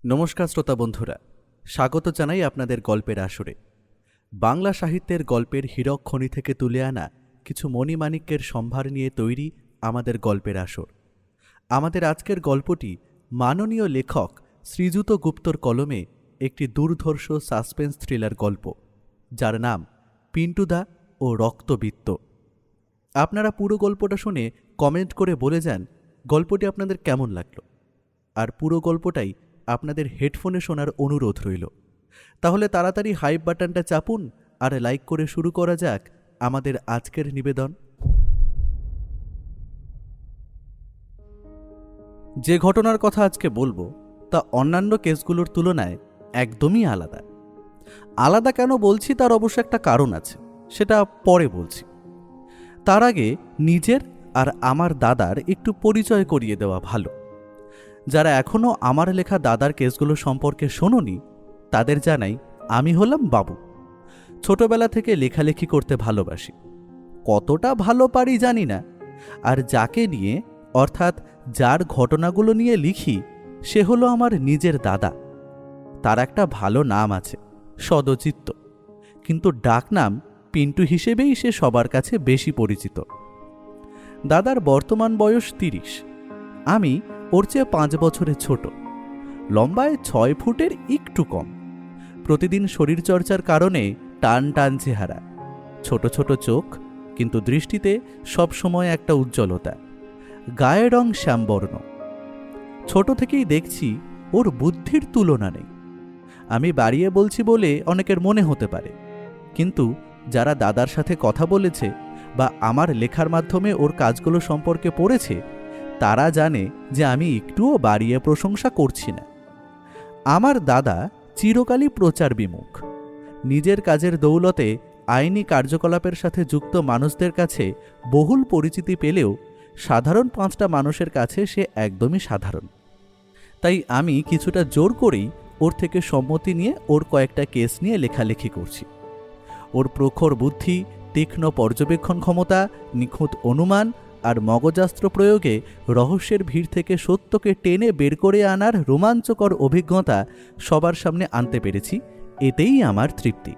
নমস্কার শ্রোতা বন্ধুরা, স্বাগত জানাই আপনাদের গল্পের আসরে। বাংলা সাহিত্যের গল্পের হীরক খনি থেকে তুলে আনা কিছু মণিমাণিক্যের সম্ভার নিয়ে তৈরি আমাদের গল্পের আসর। আমাদের আজকের গল্পটি মাননীয় লেখক শ্রীযুত গুপ্তর কলমে একটি দুর্ধর্ষ সাসপেন্স থ্রিলার গল্প, যার নাম পিন্টুদা ও রক্তবৃত্ত। আপনারা পুরো গল্পটা শুনে কমেন্ট করে বলে যান গল্পটি আপনাদের কেমন লাগলো। আর পুরো গল্পটাই আপনাদের হেডফোনে শোনার অনুরোধ রইল। তাহলে তাড়াতাড়ি হাইপ বাটনটা চাপুন আর লাইক করে শুরু করা যাক আমাদের আজকের নিবেদন। যে ঘটনার কথা আজকে বলবো তা অন্যান্য কেসগুলোর তুলনায় একদমই আলাদা। আলাদা কেন বলছি তার অবশ্য একটা কারণ আছে, সেটা পরে বলছি। তার আগে নিজের আর আমার দাদার একটু পরিচয় করিয়ে দেওয়া ভালো। যারা এখনও আমার লেখা দাদার কেসগুলো সম্পর্কে শোনোনি তাদের জানাই, আমি হলাম বাবু। ছোটবেলা থেকে লেখালেখি করতে ভালোবাসি। কতটা ভালো পারি জানি না, আর যাকে নিয়ে অর্থাৎ যার ঘটনাগুলো নিয়ে লিখি সে হলো আমার নিজের দাদা। তার একটা ভালো নাম আছে, সদচিত্ত, কিন্তু ডাকনাম পিন্টু হিসেবেই সে সবার কাছে বেশি পরিচিত। দাদার বর্তমান বয়স 30। আমি ওর চেয়ে 5 বছরের ছোট। লম্বায় 6 ফুটের একটু কম। প্রতিদিন শরীরচর্চার কারণে টান টান চেহারা, ছোট ছোট চোখ, কিন্তু দৃষ্টিতে সবসময় একটা উজ্জ্বলতা। গায়ের রং শ্যামবর্ণ। ছোট থেকেই দেখছি ওর বুদ্ধির তুলনা নেই। আমি বাড়িয়ে বলছি বলে অনেকের মনে হতে পারে, কিন্তু যারা দাদার সাথে কথা বলেছে বা আমার লেখার মাধ্যমে ওর কাজগুলো সম্পর্কে পড়েছে তারা জানে যে আমি একটুও বাড়িয়ে প্রশংসা করছি না। আমার দাদা চিরকালই প্রচার বিমুখ। নিজের কাজের দৌলতে আইনি কার্যকলাপের সাথে যুক্ত মানুষদের কাছে বহুল পরিচিতি পেলেও সাধারণ 5টা মানুষের কাছে সে একদমই সাধারণ। তাই আমি কিছুটা জোর করেই ওর থেকে সম্মতি নিয়ে ওর কয়েকটা কেস নিয়ে লেখালেখি করছি। ওর প্রখর বুদ্ধি, তীক্ষ্ণ পর্যবেক্ষণ ক্ষমতা, নিখুঁত অনুমান আর মগজাস্ত্র প্রয়োগে রহস্যের ভিড় থেকে সত্যকে টেনে বের করে আনার রোমাঞ্চকর অভিজ্ঞতা সবার সামনে আনতে পেরেছি, এতেই আমার তৃপ্তি।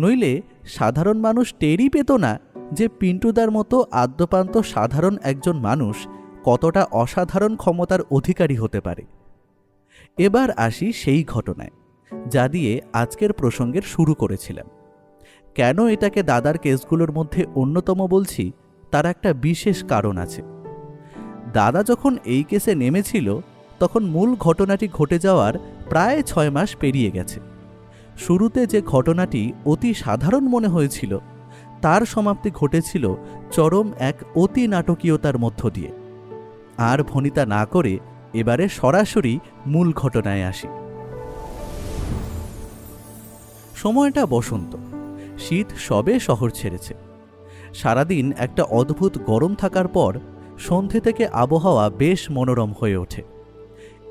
নইলে সাধারণ মানুষ টেরই পেত না যে পিন্টুদার মতো আদ্যপান্ত সাধারণ একজন মানুষ কতটা অসাধারণ ক্ষমতার অধিকারী হতে পারে। এবার আসি সেই ঘটনায় যা দিয়ে আজকের প্রসঙ্গের শুরু করেছিলাম। কেন এটাকে দাদার কেসগুলোর মধ্যে অন্যতম বলছি তার একটা বিশেষ কারণ আছে। দাদা যখন এই কেসে নেমেছিল তখন মূল ঘটনাটি ঘটে যাওয়ার প্রায় 6 মাস পেরিয়ে গেছে। শুরুতে যে ঘটনাটি অতি সাধারণ মনে হয়েছিল তার সমাপ্তি ঘটেছিল চরম এক অতি নাটকীয়তার মধ্য দিয়ে। আর ভনিতা না করে এবারে সরাসরি মূল ঘটনায় আসি। সময়টা বসন্ত, শীত সবে শহর ছেড়েছে। সারাদিন একটা অদ্ভুত গরম থাকার পর সন্ধে থেকে আবহাওয়া বেশ মনোরম হয়ে ওঠে।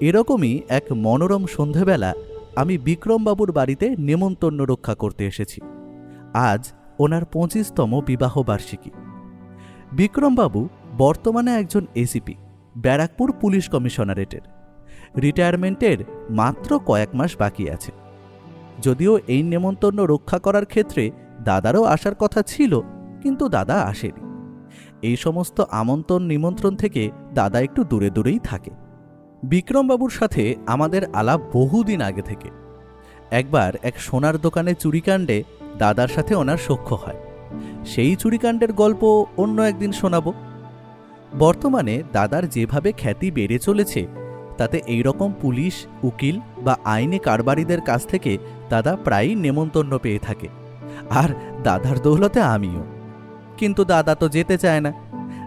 এরকমই এক মনোরম সন্ধেবেলা আমি বিক্রমবাবুর বাড়িতে নেমন্তন্ন রক্ষা করতে এসেছি। আজ ওনার 25তম বিবাহ বার্ষিকী। বিক্রমবাবু বর্তমানে একজন এসিপি, ব্যারাকপুর পুলিশ কমিশনারেটের। রিটায়ারমেন্টের মাত্র কয়েক মাস বাকি আছে। যদিও এই নেমন্তন্ন রক্ষা করার ক্ষেত্রে দাদারও আসার কথা ছিল, কিন্তু দাদা আসেনি। এই সমস্ত আমন্ত্রণ নিমন্ত্রণ থেকে দাদা একটু দূরে দূরেই থাকে। বিক্রমবাবুর সাথে আমাদের আলাপ বহুদিন আগে থেকে। একবার এক সোনার দোকানে চুরিকাণ্ডে দাদার সাথে ওনার সখ্য হয়। সেই চুরিকাণ্ডের গল্প অন্য একদিন শোনাব। বর্তমানে দাদার যেভাবে খ্যাতি বেড়ে চলেছে তাতে এই রকম পুলিশ, উকিল বা আইনি কারবারিদের কাছ থেকে দাদা প্রায়ই নেমন্তন্ন পেয়ে থাকে। আর দাদার দৌলতে আমিও। কিন্তু দাদা তো যেতে চায় না,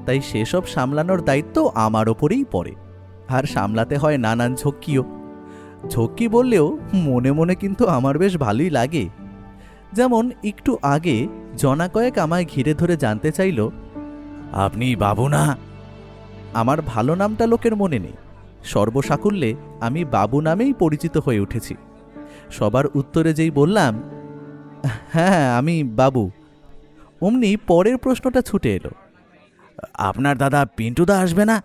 তাই সেসব সামলানোর দায়িত্ব আমার ওপরেই পড়ে। আর সামলাতে হয় নানান ঝক্কিও। ঝক্কি বললেও মনে মনে কিন্তু আমার বেশ ভালোই লাগে। যেমন একটু আগে জনা কয়েক আমায় ঘিরে ধরে জানতে চাইল, আপনি বাবু না? আমার ভালো নামটা লোকের মনে নেই। সর্বসাকুল্যে আমি বাবু নামেই পরিচিত হয়ে উঠেছি। সবার উত্তরে যেই বললাম, হ্যাঁ আমি বাবু, অমনি পরের প্রশ্নটা ছুটে এলো, আপনার দাদা পিন্টুদা আসবে না?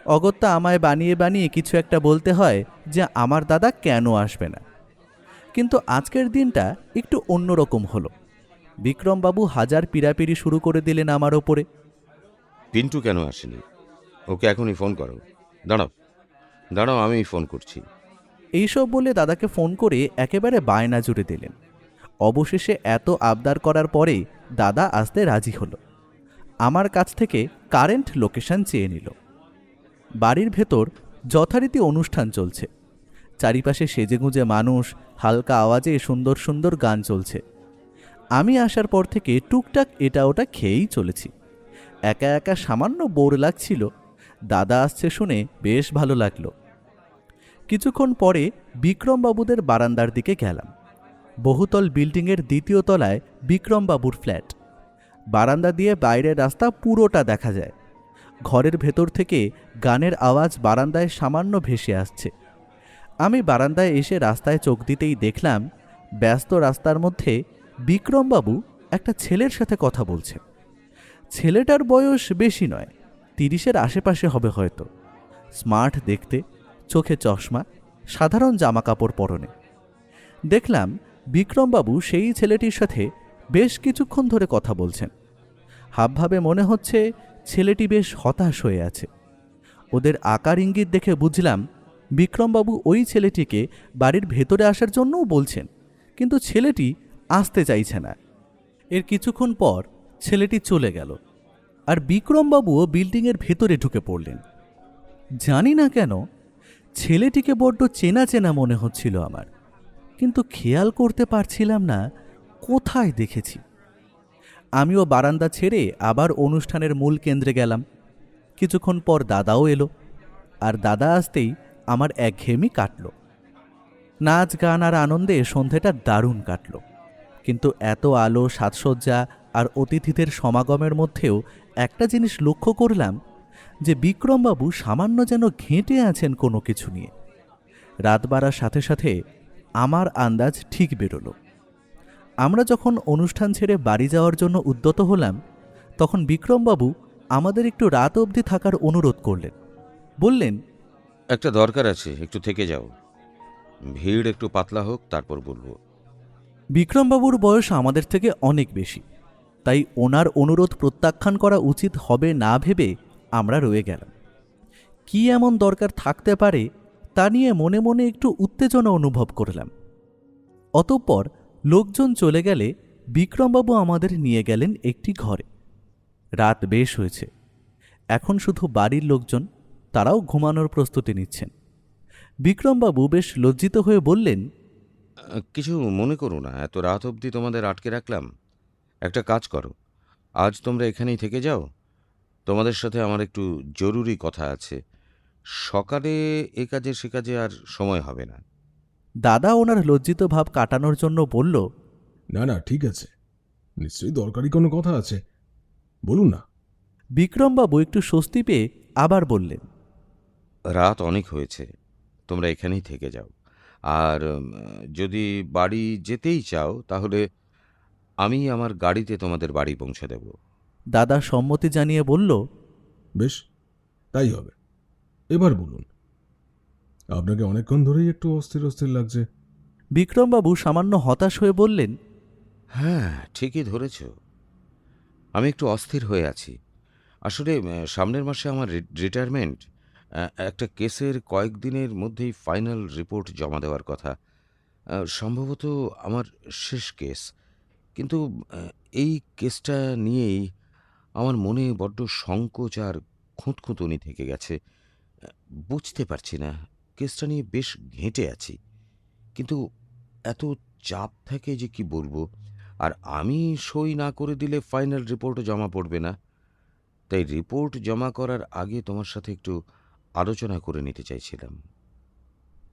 অগত্যা আমায় বানিয়ে বানিয়ে কিছু একটা বলতে হয় যে আমার দাদা কেন আসবে না। কিন্তু আজকের দিনটা একটু অন্যরকম হলো। বিক্রমবাবু হাজার পীড়াপিড়ি শুরু করে দিলেন আমার ওপরে। পিন্টু কেন আসেনি? ওকে এখনই ফোন করো। দাঁড়াও দাঁড়াও, আমি ফোন করছি। এইসব বলে দাদাকে ফোন করে একেবারে বায়না জুড়ে দিলেন। অবশেষে এত আবদার করার পরে দাদা আসতে রাজি হলো। আমার কাছ থেকে কারেন্ট লোকেশন চেয়ে নিল। বাড়ির ভেতর যথারীতি অনুষ্ঠান চলছে। চারিপাশে সেজেগুঁজে মানুষ, হালকা আওয়াজে সুন্দর সুন্দর গান চলছে। আমি আসার পর থেকে টুকটাক এটা ওটা খেয়েই চলেছি। একা একা সামান্য বোর লাগছিল। দাদা আসছে শুনে বেশ ভালো লাগলো। কিছুক্ষণ পরে বিক্রমবাবুদের বারান্দার দিকে গেলাম। বহুতল বিল্ডিংয়ের দ্বিতীয় তলায় বিক্রমবাবুর ফ্ল্যাট। বারান্দা দিয়ে বাইরের রাস্তা পুরোটা দেখা যায়। ঘরের ভেতর থেকে গানের আওয়াজ বারান্দায় সামান্য ভেসে আসছে। আমি বারান্দায় এসে রাস্তায় চোখ দিতেই দেখলাম ব্যস্ত রাস্তার মধ্যে বিক্রমবাবু একটা ছেলের সাথে কথা বলছে। ছেলেটার বয়স বেশি নয়, 30-এর আশেপাশে হবে হয়তো। স্মার্ট দেখতে, চোখে চশমা, সাধারণ জামাকাপড় পরনে। দেখলাম বিক্রমবাবু সেই ছেলেটির সাথে বেশ কিছুক্ষণ ধরে কথা বলছেন। হাবভাবে মনে হচ্ছে ছেলেটি বেশ হতাশ হয়ে আছে। ওদের আকার ইঙ্গিত দেখে বুঝলাম বিক্রমবাবু ওই ছেলেটিকে বাড়ির ভেতরে আসার জন্যও বলছেন, কিন্তু ছেলেটি আসতে চাইছে না। এর কিছুক্ষণ পর ছেলেটি চলে গেল, আর বিক্রমবাবুও বিল্ডিংয়ের ভেতরে ঢুকে পড়লেন। জানি না কেন ছেলেটিকে বড্ড চেনা চেনা মনে হচ্ছিল আমার, কিন্তু খেয়াল করতে পারছিলাম না কোথায় দেখেছি। আমিও বারান্দা ছেড়ে আবার অনুষ্ঠানের মূল কেন্দ্রে গেলাম। কিছুক্ষণ পর দাদাও এলো, আর দাদা আসতেই আমার একঘেয়েমি কাটল। নাচ গান আর আনন্দে সন্ধেটা দারুণ কাটল। কিন্তু এত আলো, সাজসজ্জা আর অতিথিদের সমাগমের মধ্যেও একটা জিনিস লক্ষ্য করলাম যে বিক্রমবাবু সামান্য যেন ঘেঁটে আছেন কোনো কিছু নিয়ে। রাত বাড়ার সাথে সাথে আমার আন্দাজ ঠিক বেরোলো। আমরা যখন অনুষ্ঠান ছেড়ে বাড়ি যাওয়ার জন্য উদ্যত হলাম, তখন বিক্রমবাবু আমাদের একটু রাত অবধি থাকার অনুরোধ করলেন। বললেন, একটা দরকার আছে, একটু থেকে যাও। ভিড় একটু পাতলা হোক, তারপর বলবো। বিক্রমবাবুর বয়স আমাদের থেকে অনেক বেশি, তাই ওনার অনুরোধ প্রত্যাখ্যান করা উচিত হবে না ভেবে আমরা রয়ে গেলাম। কি এমন দরকার থাকতে পারে তা নিয়ে মনে মনে একটু উত্তেজনা অনুভব করলাম। অতঃপর লোকজন চলে গেলে বিক্রমবাবু আমাদের নিয়ে গেলেন একটি ঘরে। রাত বেশ হয়েছে। এখন শুধু বাড়ির লোকজন, তারাও ঘুমানোর প্রস্তুতি নিচ্ছেন। বিক্রমবাবু বেশ লজ্জিত হয়ে বললেন, কিছু মনে করো না, এত রাত অবধি তোমাদের আটকে রাখলাম। একটা কাজ করো, আজ তোমরা এখানেই থেকে যাও। তোমাদের সাথে আমার একটু জরুরি কথা আছে। সকালে এ কাজে সে কাজে আর সময় হবে না। দাদা ওনার লজ্জিত ভাব কাটানোর জন্য বলল, না না, ঠিক আছে, নিশ্চয়ই দরকারি কোনো কথা আছে, বলুন না। বিক্রমবাবু একটু স্বস্তি পেয়ে আবার বললেন, রাত অনেক হয়েছে, তোমরা এখানেই থেকে যাও। আর যদি বাড়ি যেতেই চাও তাহলে আমি আমার গাড়িতে তোমাদের বাড়ি পৌঁছে দেব। দাদা সম্মতি জানিয়ে বলল, বেশ, তাই হবে। এবার বলুন, আপনাকে অনেকক্ষণ ধরেই একটু অস্থির অস্থির লাগছে। বিক্রমবাবু সামান্য হতাশ হয়ে বললেন, হ্যাঁ, ঠিকই ধরেছ, আমি একটু অস্থির হয়ে আছি। আসলে সামনের মাসে আমার রিটায়ারমেন্ট। একটা কেসের কয়েকদিনের মধ্যেই ফাইনাল রিপোর্ট জমা দেওয়ার কথা। সম্ভবত আমার শেষ কেস। কিন্তু এই কেসটা নিয়েই আমার মনে বড্ড সংকোচ আর খুঁতখুঁতুনি থেকে গেছে। বুঝতে পারছি না, কেসটা নিয়ে বেশ ঘেঁটে আছি, কিন্তু এত চাপ থাকে যে কি বলবো। আর আমি সই না করে দিলে ফাইনাল রিপোর্টও জমা পড়বে না। তাই রিপোর্ট জমা করার আগে তোমার সাথে একটু আলোচনা করে নিতে চাইছিলাম।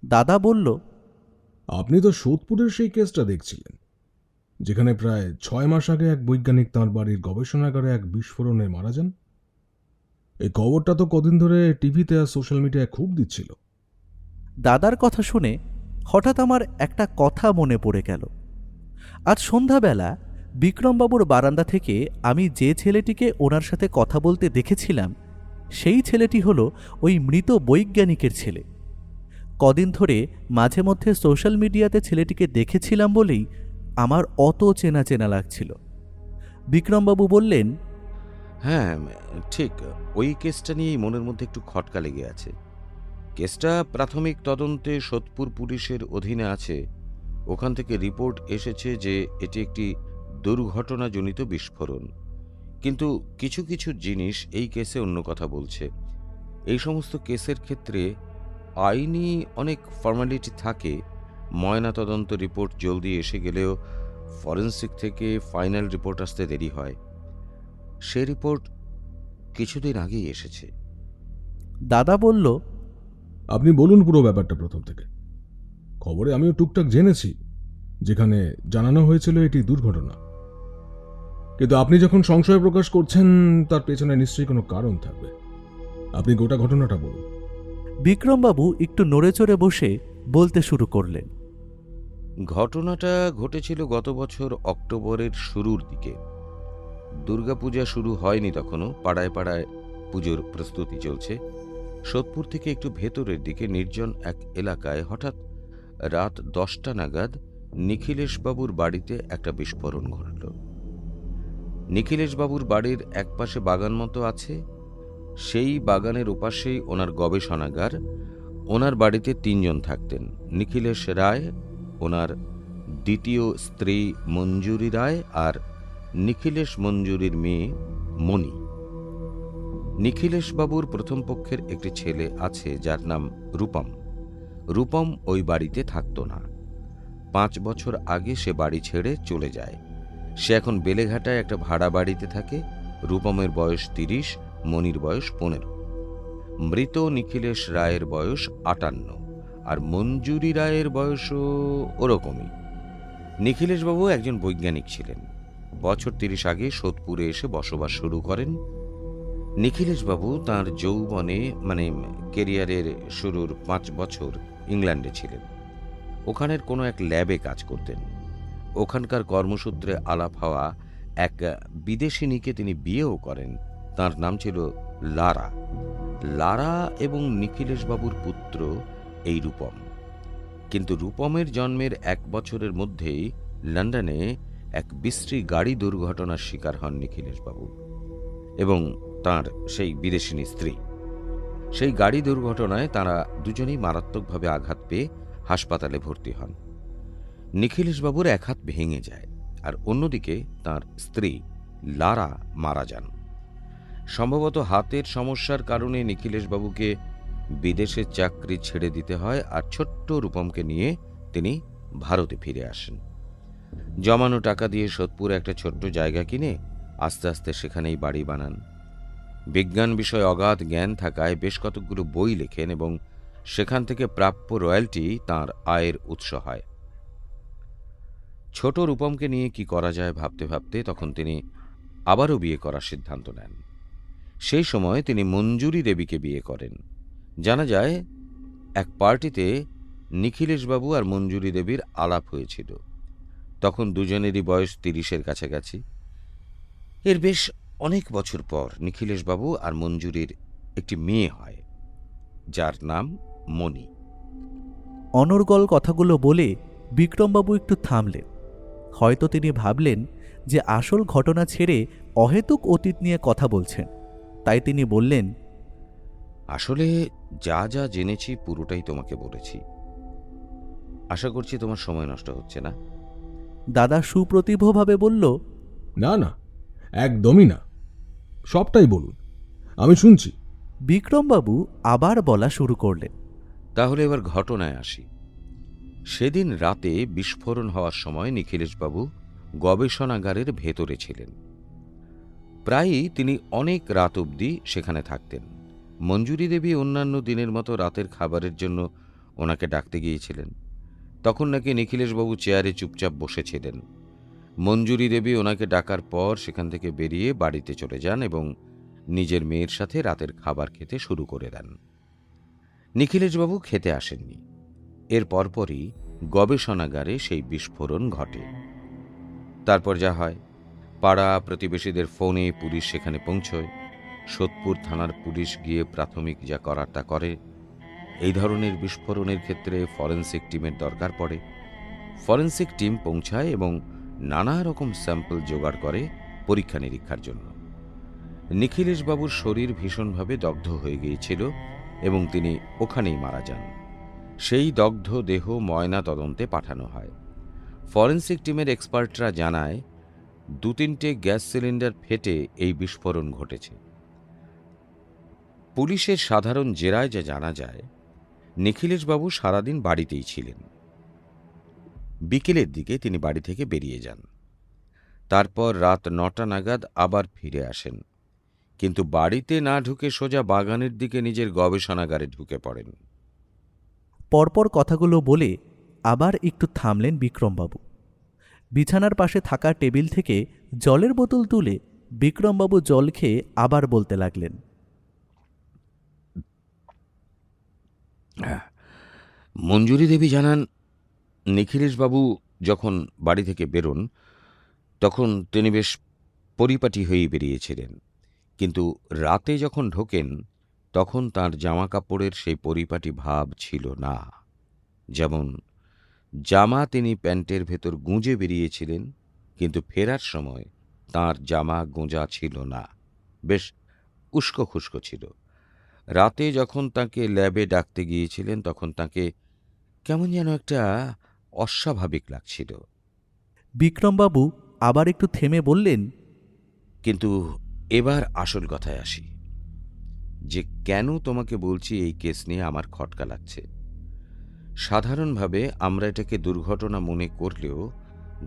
দাদা বলল, আপনি তো সোদপুরের সেই কেসটা দেখছিলেন, যেখানে প্রায় 6 মাস আগে এক বৈজ্ঞানিক তাঁর বাড়ির গবেষণাগারে এক বিস্ফোরণে মারা যান। এই খবরটা তো কদিন ধরে টিভিতে আর সোশ্যাল মিডিয়ায় খুব দিচ্ছিল। দাদার কথা শুনে হঠাৎ আমার একটা কথা মনে পড়ে গেল। আজ সন্ধ্যাবেলা বিক্রমবাবুর বারান্দা থেকে আমি যে ছেলেটিকে ওনার সাথে কথা বলতে দেখেছিলাম, সেই ছেলেটি হলো ওই মৃত বৈজ্ঞানিকের ছেলে। কদিন ধরে মাঝে মধ্যে সোশ্যাল মিডিয়াতে ছেলেটিকে দেখেছিলাম বলেই আমার অত চেনা চেনা লাগছিল। বিক্রমবাবু বললেন, হ্যাঁ, ঠিক ওই কেসটা নিয়েই মনের মধ্যে একটু খটকা লেগে আছে। কেসটা প্রাথমিক তদন্তে সোদপুর পুলিশের অধীনে আছে। ওখান থেকে রিপোর্ট এসেছে যে এটি একটি দুর্ঘটনাজনিত বিস্ফোরণ। কিন্তু কিছু কিছু জিনিস এই কেসে অন্য কথা বলছে। এই সমস্ত কেসের ক্ষেত্রে আইনি অনেক ফর্মালিটি থাকে। ময়নাতদন্ত রিপোর্ট জলদি এসে গেলেও ফরেন্সিক থেকে ফাইনাল রিপোর্ট আসতে দেরি হয়। সে রিপোর্ট কিছুদিন আগেই এসেছে। দাদা বলল, আপনি বলুন পুরো ব্যাপারটা প্রথম থেকে। খবরে আমিও টুকটাক জেনেছি, যেখানে জানানো হয়েছিল এটি দুর্ঘটনা। কিন্তু আপনি যখন সংশয় প্রকাশ করছেন, তার পেছনে নিশ্চয়ই কোনো কারণ থাকবে। আপনি গোটা ঘটনাটা বলুন। বিক্রমবাবু একটু নড়েচড়ে বসে বলতে শুরু করলেন। ঘটনাটা ঘটেছিল গত বছর অক্টোবরের শুরুর দিকে। দুর্গাপূজা শুরু হয়নি তখনও, পাড়ায় পাড়ায় পুজোর প্রস্তুতি চলছে। সোদপুর থেকে একটু ভেতরের দিকে নির্জন এক এলাকায় হঠাৎ রাত 10টা নাগাদ নিখিলেশবাবুর বাড়িতে একটা বিস্ফোরণ ঘটল। নিখিলেশবাবুর বাড়ির একপাশে বাগান মতো আছে, সেই বাগানের ওপাশেই ওনার গবেষণাগার। ওনার বাড়িতে 3 জন থাকতেন: নিখিলেশ রায়, ওনার দ্বিতীয় স্ত্রী মঞ্জুরি রায়, আর নিখিলেশ মঞ্জুরির মেয়ে মণি। নিখিলেশবাবুর প্রথম পক্ষের একটি ছেলে আছে যার নাম রূপম। রূপম ওই বাড়িতে থাকত না। 5 বছর আগে সে বাড়ি ছেড়ে চলে যায়। সে এখন বেলেঘাটায় একটা ভাড়া বাড়িতে থাকে। রূপমের বয়স 30, মণির বয়স 15। মৃত নিখিলেশ রায়ের বয়স 58, আর মঞ্জুরি রায়ের বয়সও ওরকমই। নিখিলেশবাবু একজন বৈজ্ঞানিক ছিলেন। বছর 30 আগে সোদপুরে এসে বসবাস শুরু করেন। নিখিলেশবাবু তাঁর যৌবনে কেরিয়ারের শুরুর 5 বছর ইংল্যান্ডে ছিলেন। ওখানের কোনো এক ল্যাবে কাজ করতেন। ওখানকার কর্মসূত্রে আলাপ হওয়া এক বিদেশিনীকে তিনি বিয়েও করেন। তার নাম ছিল লারা। লারা এবং নিখিলেশবাবুর পুত্র এই রূপম। কিন্তু রূপমের জন্মের 1 বছরের মধ্যেই লন্ডনে এক বিশ্রী গাড়ি দুর্ঘটনার শিকার হন নিখিলেশবাবু এবং তাঁর সেই বিদেশিনী স্ত্রী। সেই গাড়ি দুর্ঘটনায় তাঁরা দুজনেই মারাত্মকভাবে আঘাত পেয়ে হাসপাতালে ভর্তি হন। নিখিলেশবাবুর 1 হাত ভেঙে যায়, আর অন্যদিকে তাঁর স্ত্রী লারা মারা যান। সম্ভবত হাতের সমস্যার কারণে নিখিলেশবাবুকে বিদেশে চাকরি ছেড়ে দিতে হয়, আর ছোট্ট রূপমকে নিয়ে তিনি ভারতে ফিরে আসেন। জমানো টাকা দিয়ে সোদপুরে একটা ছোট্ট জায়গা কিনে আস্তে আস্তে সেখানেই বাড়ি বানান। বিজ্ঞান বিষয়ে অগাধ জ্ঞান থাকায় বেশ কতকগুলো বই লেখেন এবং সেখান থেকে প্রাপ্য রয়্যালটি তাঁর আয়ের উৎস হয়। ছোট রূপমকে নিয়ে কি করা যায় ভাবতে ভাবতে তখন তিনি আবারও বিয়ে করার সিদ্ধান্ত নেন। সেই সময় তিনি মঞ্জুরি দেবীকে বিয়ে করেন। জানা যায় এক পার্টিতে নিখিলেশবাবু আর মঞ্জুরি দেবীর আলাপ হয়েছিল। তখন দুজনেরই বয়স 30-এর কাছাকাছি। এর বেশ অনেক বছর পর নিখিলেশবাবু আর মঞ্জুরির একটি মেয়ে হয়, যার নাম মণি। অনর্গল কথাগুলো বলে বিক্রমবাবু একটু থামলেন। হয়তো তিনি ভাবলেন যে আসল ঘটনা ছেড়ে অহেতুক অতীত নিয়ে কথা বলছেন। তাই তিনি বললেন, আসলে যা যা জেনেছি পুরোটাই তোমাকে বলেছি। আশা করছি তোমার সময় নষ্ট হচ্ছে না। দাদা সুপ্রতিভভাবে বলল, না না, একদমই না, সবটাই বলুন, আমি শুনছি। বিক্রমবাবু আবার বলা শুরু করলেন। তাহলে এবার ঘটনায় আসি। সেদিন রাতে বিস্ফোরণ হওয়ার সময় নিখিলেশবাবু গবেষণাগারের ভেতরে ছিলেন। প্রায়ই তিনি অনেক রাত অবধি সেখানে থাকতেন। মঞ্জুরি দেবী অন্যান্য দিনের মতো রাতের খাবারের জন্য ওনাকে ডাকতে গিয়েছিলেন। তখন নাকি নিখিলেশবাবু চেয়ারে চুপচাপ বসেছিলেন। মঞ্জুরি দেবী ওনাকে ডাকার পর সেখান থেকে বেরিয়ে বাড়িতে চলে যান এবং নিজের মেয়ের সাথে রাতের খাবার খেতে শুরু করে দেন। নিখিলেশবাবু খেতে আসেননি। এর পরপরই গবেষণাগারে সেই বিস্ফোরণ ঘটে। তারপর যা হয়, পাড়া প্রতিবেশীদের ফোনে পুলিশ সেখানে পৌঁছয়। সোদপুর থানার পুলিশ গিয়ে প্রাথমিক যা করার তা করে। এই ধরনের বিস্ফোরণের ক্ষেত্রে ফরেনসিক টিমের দরকার পড়ে। ফরেনসিক টিম পৌঁছায় এবং নানা রকম স্যাম্পল জোগাড় করে পরীক্ষা নিরীক্ষার জন্য। নিখিলেশবাবুর শরীর ভীষণভাবে দগ্ধ হয়ে গিয়েছিল এবং তিনি ওখানেই মারা যান। সেই দগ্ধ দেহ ময়না তদন্তে পাঠানো হয়। ফরেনসিক টিমের এক্সপার্টরা জানায় 2-3টে গ্যাস সিলিন্ডার ফেটে এই বিস্ফোরণ ঘটেছে। পুলিশের সাধারণ জেরায় যা জানা যায়, নিখিলেশবাবু সারাদিন বাড়িতেই ছিলেন। বিকেলের দিকে তিনি বাড়ি থেকে বেরিয়ে যান। তারপর রাত 9টা নাগাদ আবার ফিরে আসেন, কিন্তু বাড়িতে না ঢুকে সোজা বাগানের দিকে নিজের গবেষণাগারে ঢুকে পড়েন। পরপর কথাগুলো বলে আবার একটু থামলেন বিক্রমবাবু। বিছানার পাশে থাকা টেবিল থেকে জলের বোতল তুলে বিক্রমবাবু জল খেয়ে আবার বলতে লাগলেন, মঞ্জুরি দেবী জানান, নিখিলেশবাবু যখন বাড়ি থেকে বেরোন তখন তিনি বেশ পরিপাটি হয়েই বেরিয়েছিলেন, কিন্তু রাতে যখন ঢোকেন তখন তাঁর জামা কাপড়ের সেই পরিপাটি ভাব ছিল না। যেমন জামা তিনি প্যান্টের ভেতর গুঁজে বেরিয়েছিলেন, কিন্তু ফেরার সময় তাঁর জামা গোঁজা ছিল না, বেশ উস্কো খুস্কো ছিল। রাতে যখন তাকে ল্যাবে ডাকতে গিয়েছিলেন তখন তাকে কেমন যেন একটা অস্বাভাবিক লাগছিল। বিক্রমবাবু আবার একটু থেমে বললেন, কিন্তু এবার আসল কথায় আসি, যে কেন তোমাকে বলছি এই কেস নিয়ে আমার খটকা লাগছে। সাধারণভাবে আমরা এটাকে দুর্ঘটনা মনে করলেও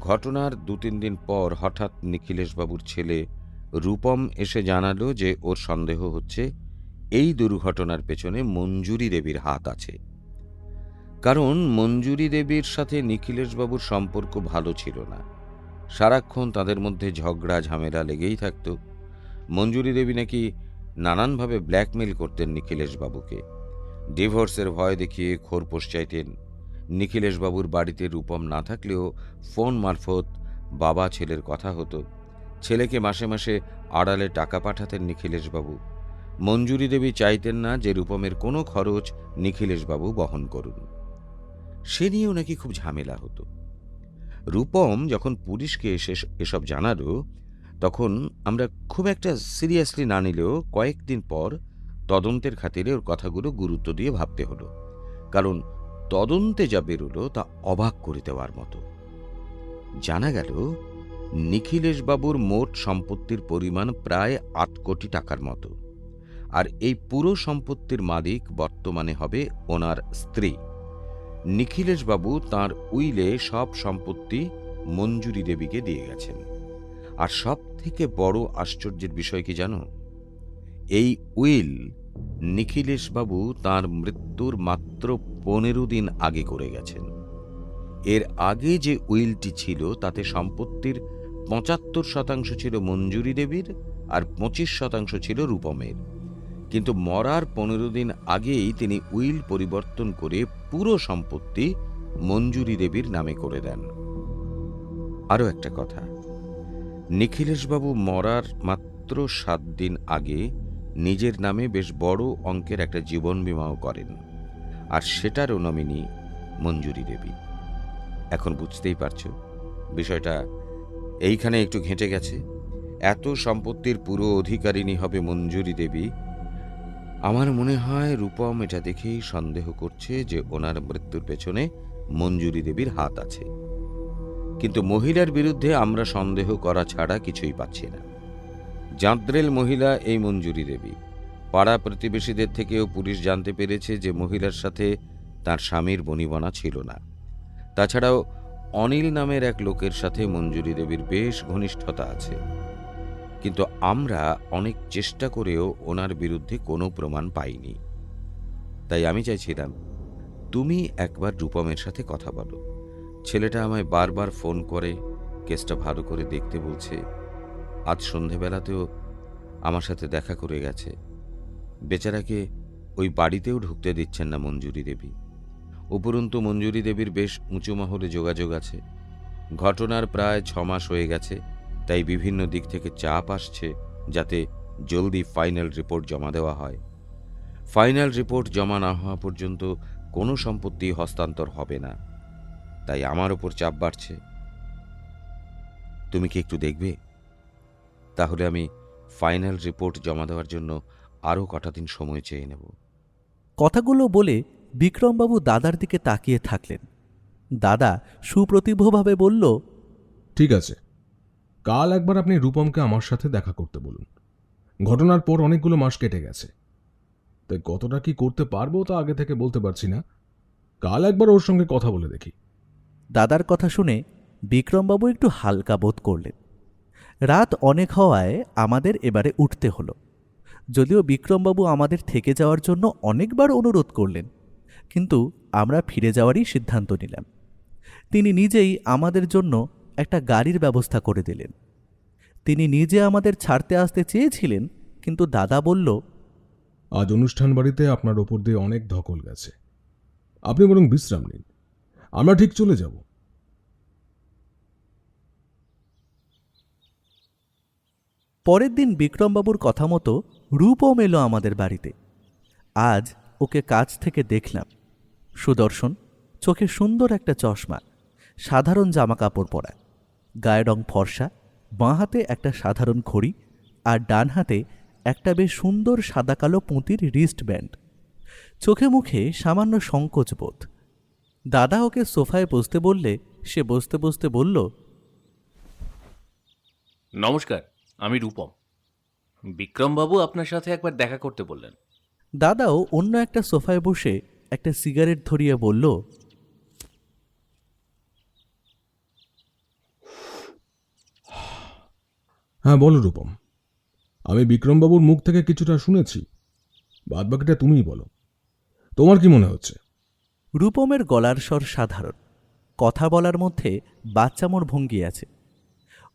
ঘটনার 2-3 দিন পর হঠাৎ নিখিলেশবাবুর ছেলে রূপম এসে জানালো যে ওর সন্দেহ হচ্ছে এই দুর্ঘটনার পেছনে মঞ্জুরি দেবীর হাত আছে। কারণ মঞ্জুরি দেবীর সাথে নিখিলেশবাবুর সম্পর্ক ভালো ছিল না, সারাক্ষণ তাদের মধ্যে ঝগড়া ঝামেলা লেগেই থাকত। মঞ্জুরি দেবী নাকি নানানভাবে ব্ল্যাকমেল করতেন নিখিলেশবাবুকে, ডিভোর্সের ভয় দেখিয়ে খোরপোশ চাইতেন। নিখিলেশবাবুর বাড়িতে রূপম না থাকলেও ফোন মারফত বাবা ছেলের কথা হতো। ছেলেকে মাসে মাসে আড়ালে টাকা পাঠাতেন নিখিলেশবাবু। মঞ্জুরি দেবী চাইতেন না যে রূপমের কোনো খরচ নিখিলেশবাবু বহন করুন। সে নিয়েও নাকি খুব ঝামেলা হতো। রূপম যখন পুলিশকে এসে এসব জানালো তখন আমরা খুব একটা সিরিয়াসলি না নিলেও কয়েকদিন পর তদন্তের খাতিরে ওর কথাগুলো গুরুত্ব দিয়ে ভাবতে হলো, কারণ তদন্তে যা বেরোলো তা অবাক করে দেওয়ার মতো। জানা গেল নিখিলেশবাবুর মোট সম্পত্তির পরিমাণ প্রায় 8 কোটি টাকার মতো, আর এই পুরো সম্পত্তির মালিক বর্তমানে হবে ওনার স্ত্রী। নিখিলেশবাবু তাঁর উইলে সব সম্পত্তি মঞ্জুরি দেবীকে দিয়ে গেছেন। আর সব থেকে বড় আশ্চর্যের বিষয় কি জানো, এই উইল নিখিলেশবাবু তাঁর মৃত্যুর মাত্র 15 দিন আগে করে গেছেন। এর আগে যে উইলটি ছিল তাতে সম্পত্তির 75% ছিল মঞ্জুরি দেবীর আর 25% ছিল রূপমের, কিন্তু মরার 15 দিন আগেই তিনি উইল পরিবর্তন করে পুরো সম্পত্তি মঞ্জুরি দেবীর নামে করে দেন। আরও একটা কথা, নিখিলেশবাবু মরার মাত্র 7 দিন আগে নিজের নামে বেশ বড় অঙ্কের একটা জীবন বীমাও করেন, আর সেটারও নমিনি মঞ্জুরি দেবী। এখন বুঝতেই পারছো বিষয়টা এইখানে একটু ঘেঁটে গেছে। এত সম্পত্তির পুরো অধিকারিণী হবে মঞ্জুরি দেবী। আমার মনে হয় রূপম এটা দেখেই সন্দেহ করছে যে ওনার মৃত্যুর পেছনে মঞ্জুরি দেবীর হাত আছে, কিন্তু মহিলার বিরুদ্ধে আমরা সন্দেহ করা ছাড়া কিছুই পাচ্ছি না। জাঁদ্রেল মহিলা এই মঞ্জুরি দেবী। পাড়া প্রতিবেশীদের থেকেও পুলিশ জানতে পেরেছে যে মহিলার সাথে তার স্বামীর বনিবনা ছিল না। তাছাড়াও অনিল নামের এক লোকের সাথে মঞ্জুরি দেবীর বেশ ঘনিষ্ঠতা আছে, কিন্তু আমরা অনেক চেষ্টা করেও ওনার বিরুদ্ধে কোনো প্রমাণ পাইনি। তাই আমি চাইছিলাম তুমি একবার রূপমের সাথে কথা বলো। ছেলেটা আমায় বারবার ফোন করে কেসটা ভালো করে দেখতে বলছে। আজ সন্ধেবেলাতেও আমার সাথে দেখা করে গেছে। বেচারাকে ওই বাড়িতেও ঢুকতে দিচ্ছেন না মঞ্জুরি দেবী। উপরন্তু মঞ্জুরি দেবীর বেশ উঁচু মহলে যোগাযোগ আছে। ঘটনার প্রায় 6 মাস হয়ে গেছে, তাই বিভিন্ন দিক থেকে চাপ আসছে যাতে জলদি ফাইনাল রিপোর্ট জমা দেওয়া হয়। ফাইনাল রিপোর্ট জমা না হওয়া পর্যন্ত কোনো সম্পত্তি হস্তান্তর হবে না, তাই আমার ওপর চাপ বাড়ছে। তুমি কি একটু দেখবে? তাহলে আমি ফাইনাল রিপোর্ট জমা দেওয়ার জন্য আরও কটা দিন সময় চেয়ে নেব। কথাগুলো বলে বিক্রমবাবু দাদার দিকে তাকিয়ে থাকলেন। দাদা সুপ্রতিভভাবে বলল, ঠিক আছে, কাল একবার আপনি রূপমকে আমার সাথে দেখা করতে বলুন। ঘটনার পর অনেকগুলো মাস কেটে গেছে, তাই কতটা কি করতে পারবো তা আগে থেকে বলতে পারছি না। কাল একবার ওর সঙ্গে কথা বলে দেখি। দাদার কথা শুনে বিক্রমবাবু একটু হালকা বোধ করলেন। রাত অনেক হওয়ায় আমাদের এবারে উঠতে হলো। যদিও বিক্রমবাবু আমাদের থেকে যাওয়ার জন্য অনেকবার অনুরোধ করলেন, কিন্তু আমরা ফিরে যাওয়ারই সিদ্ধান্ত নিলাম। তিনি নিজেই আমাদের জন্য একটা গাড়ির ব্যবস্থা করে দিলেন। তিনি নিজে আমাদের ছাড়তে আসতে চেয়েছিলেন, কিন্তু দাদা বলল, আজ অনুষ্ঠান বাড়িতে আপনার ওপর দিয়ে অনেক ধকল গেছে, আপনি বরং বিশ্রাম নিন, আমরা ঠিক চলে যাব। পরের দিন বিক্রমবাবুর কথা মতো রূপম এলো আমাদের বাড়িতে। আজ ওকে কাছ থেকে দেখলাম। সুদর্শন, চোখে সুন্দর একটা চশমা, সাধারণ জামাকাপড় পরা, গায়ের রং ফর্সা, বাঁ হাতে একটা সাধারণ ঘড়ি আর ডান হাতে একটা বেশ সুন্দর সাদা কালো পুঁতির রিস্ট ব্যান্ড। চোখে মুখে সামান্য সংকোচ বোধ। দাদা ওকে সোফায় বসতে বললে সে বসতে বসতে বলল, নমস্কার, আমি রূপম। বিক্রমবাবু আপনার সাথে একবার দেখা করতে বললেন। দাদাও অন্য একটা সোফায় বসে একটা সিগারেট ধরিয়ে বলল, হ্যাঁ বলো রূপম, আমি বিক্রমবাবুর মুখ থেকে কিছুটা শুনেছি, বাদবাকিটা তুমিই বলো, তোমার কি মনে হচ্ছে? রূপমের গলার স্বর সাধারণ, কথা বলার মধ্যে বাচ্চামোর ভঙ্গি আছে।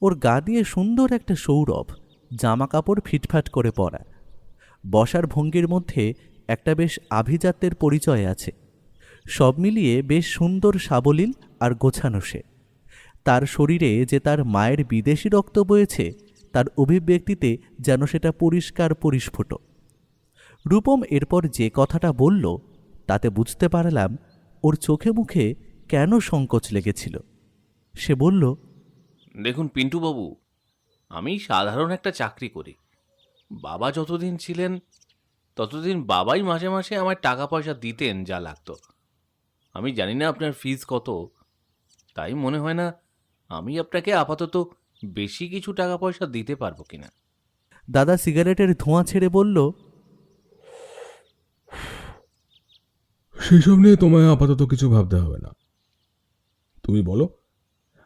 ওর গা দিয়ে সুন্দর একটা সৌরভ, জামাকাপড় ফিটফাট করে পরা। বসার ভঙ্গির মধ্যে একটা বেশ আভিজাত্যের পরিচয় আছে। সব মিলিয়ে বেশ সুন্দর সাবলীল আর গোছানো সে। তার শরীরে যে তার মায়ের বিদেশি রক্ত বয়েছে, তার অভিব্যক্তিতে যেন সেটা পরিষ্কার পরিস্ফুট। রূপম এরপর যে কথাটা বলল, তাতে বুঝতে পারলাম ওর চোখে মুখে কেন সংকোচ লেগেছিল। সে বলল, দেখুন পিন্টুবাবু, আমি সাধারণ একটা চাকরি করি। বাবা যতদিন ছিলেন ততদিন বাবাই মাসে মাসে আমার টাকা পয়সা দিতেন যা লাগতো। আমি জানি না আপনার ফিজ কত, তাই মনে হয় না আমি আপনাকে আপাতত বেশি কিছু টাকা পয়সা দিতে পারবো কিনা। দাদা সিগারেটের ধোঁয়া ছেড়ে বলল, সেসব নিয়ে তোমায় আপাতত কিছু ভাবতে হবে না। তুমি বলো,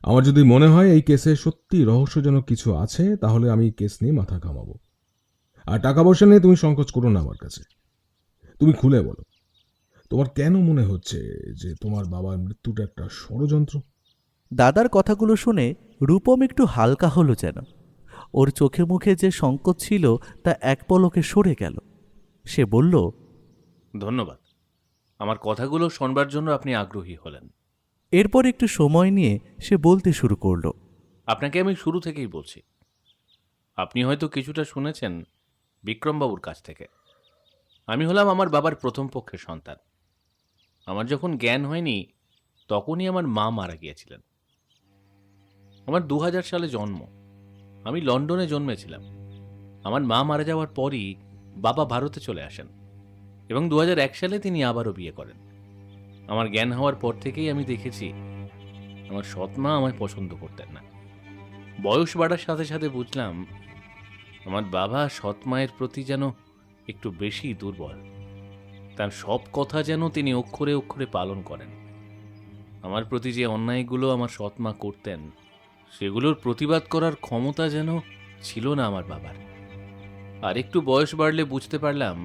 আমার যদি মনে হয় এই কেসে সত্যি রহস্যজনক কিছু আছে, তাহলে আমি কেস নিয়ে মাথা ঘামাবো। আর টাকা পয়সা নিয়ে তুমি সংকোচ করো না আমার কাছে। তুমি খুলে বলো, তোমার কেন মনে হচ্ছে যে তোমার বাবার মৃত্যুটা একটা ষড়যন্ত্র? দাদার কথাগুলো শুনে রূপম একটু হালকা হলো যেন। ওর চোখে মুখে যে সংকোচ ছিল তা এক পলকে সরে গেল। সে বলল, ধন্যবাদ, আমার কথাগুলো শোনবার জন্য আপনি আগ্রহী হলেন। এরপর একটু সময় নিয়ে সে বলতে শুরু করল, আপনাকে আমি শুরু থেকেই বলছি, আপনি হয়তো কিছুটা শুনেছেন বিক্রমবাবুর কাছ থেকে। আমি হলাম আমার বাবার প্রথম পক্ষের সন্তান। আমার যখন জ্ঞান হয়নি তখনই আমার মা মারা গিয়েছিলেন। আমার 2000 সালে জন্ম। আমি লন্ডনে জন্মেছিলাম। আমার মা মারা যাওয়ার পরই বাবা ভারতে চলে আসেন এবং 2001 সালে তিনি আবারও বিয়ে করেন। আমার জ্ঞান হওয়ার পর থেকেই আমি দেখেছি আমার সৎমা আমায় পছন্দ করতেন না। বয়স বাড়ার সাথে সাথে বুঝলাম আমার বাবা সৎমায়ের প্রতি যেন একটু বেশি দুর্বল। তার সব কথা যেন তিনি অক্ষরে অক্ষরে পালন করেন। আমার প্রতি যে অন্যায়গুলো আমার সৎমা করতেন, সেগুলোর প্রতিবাদ করার ক্ষমতা যেন ছিল না আমার বাবার। আর একটু বয়স বাড়লে বুঝতে পারলাম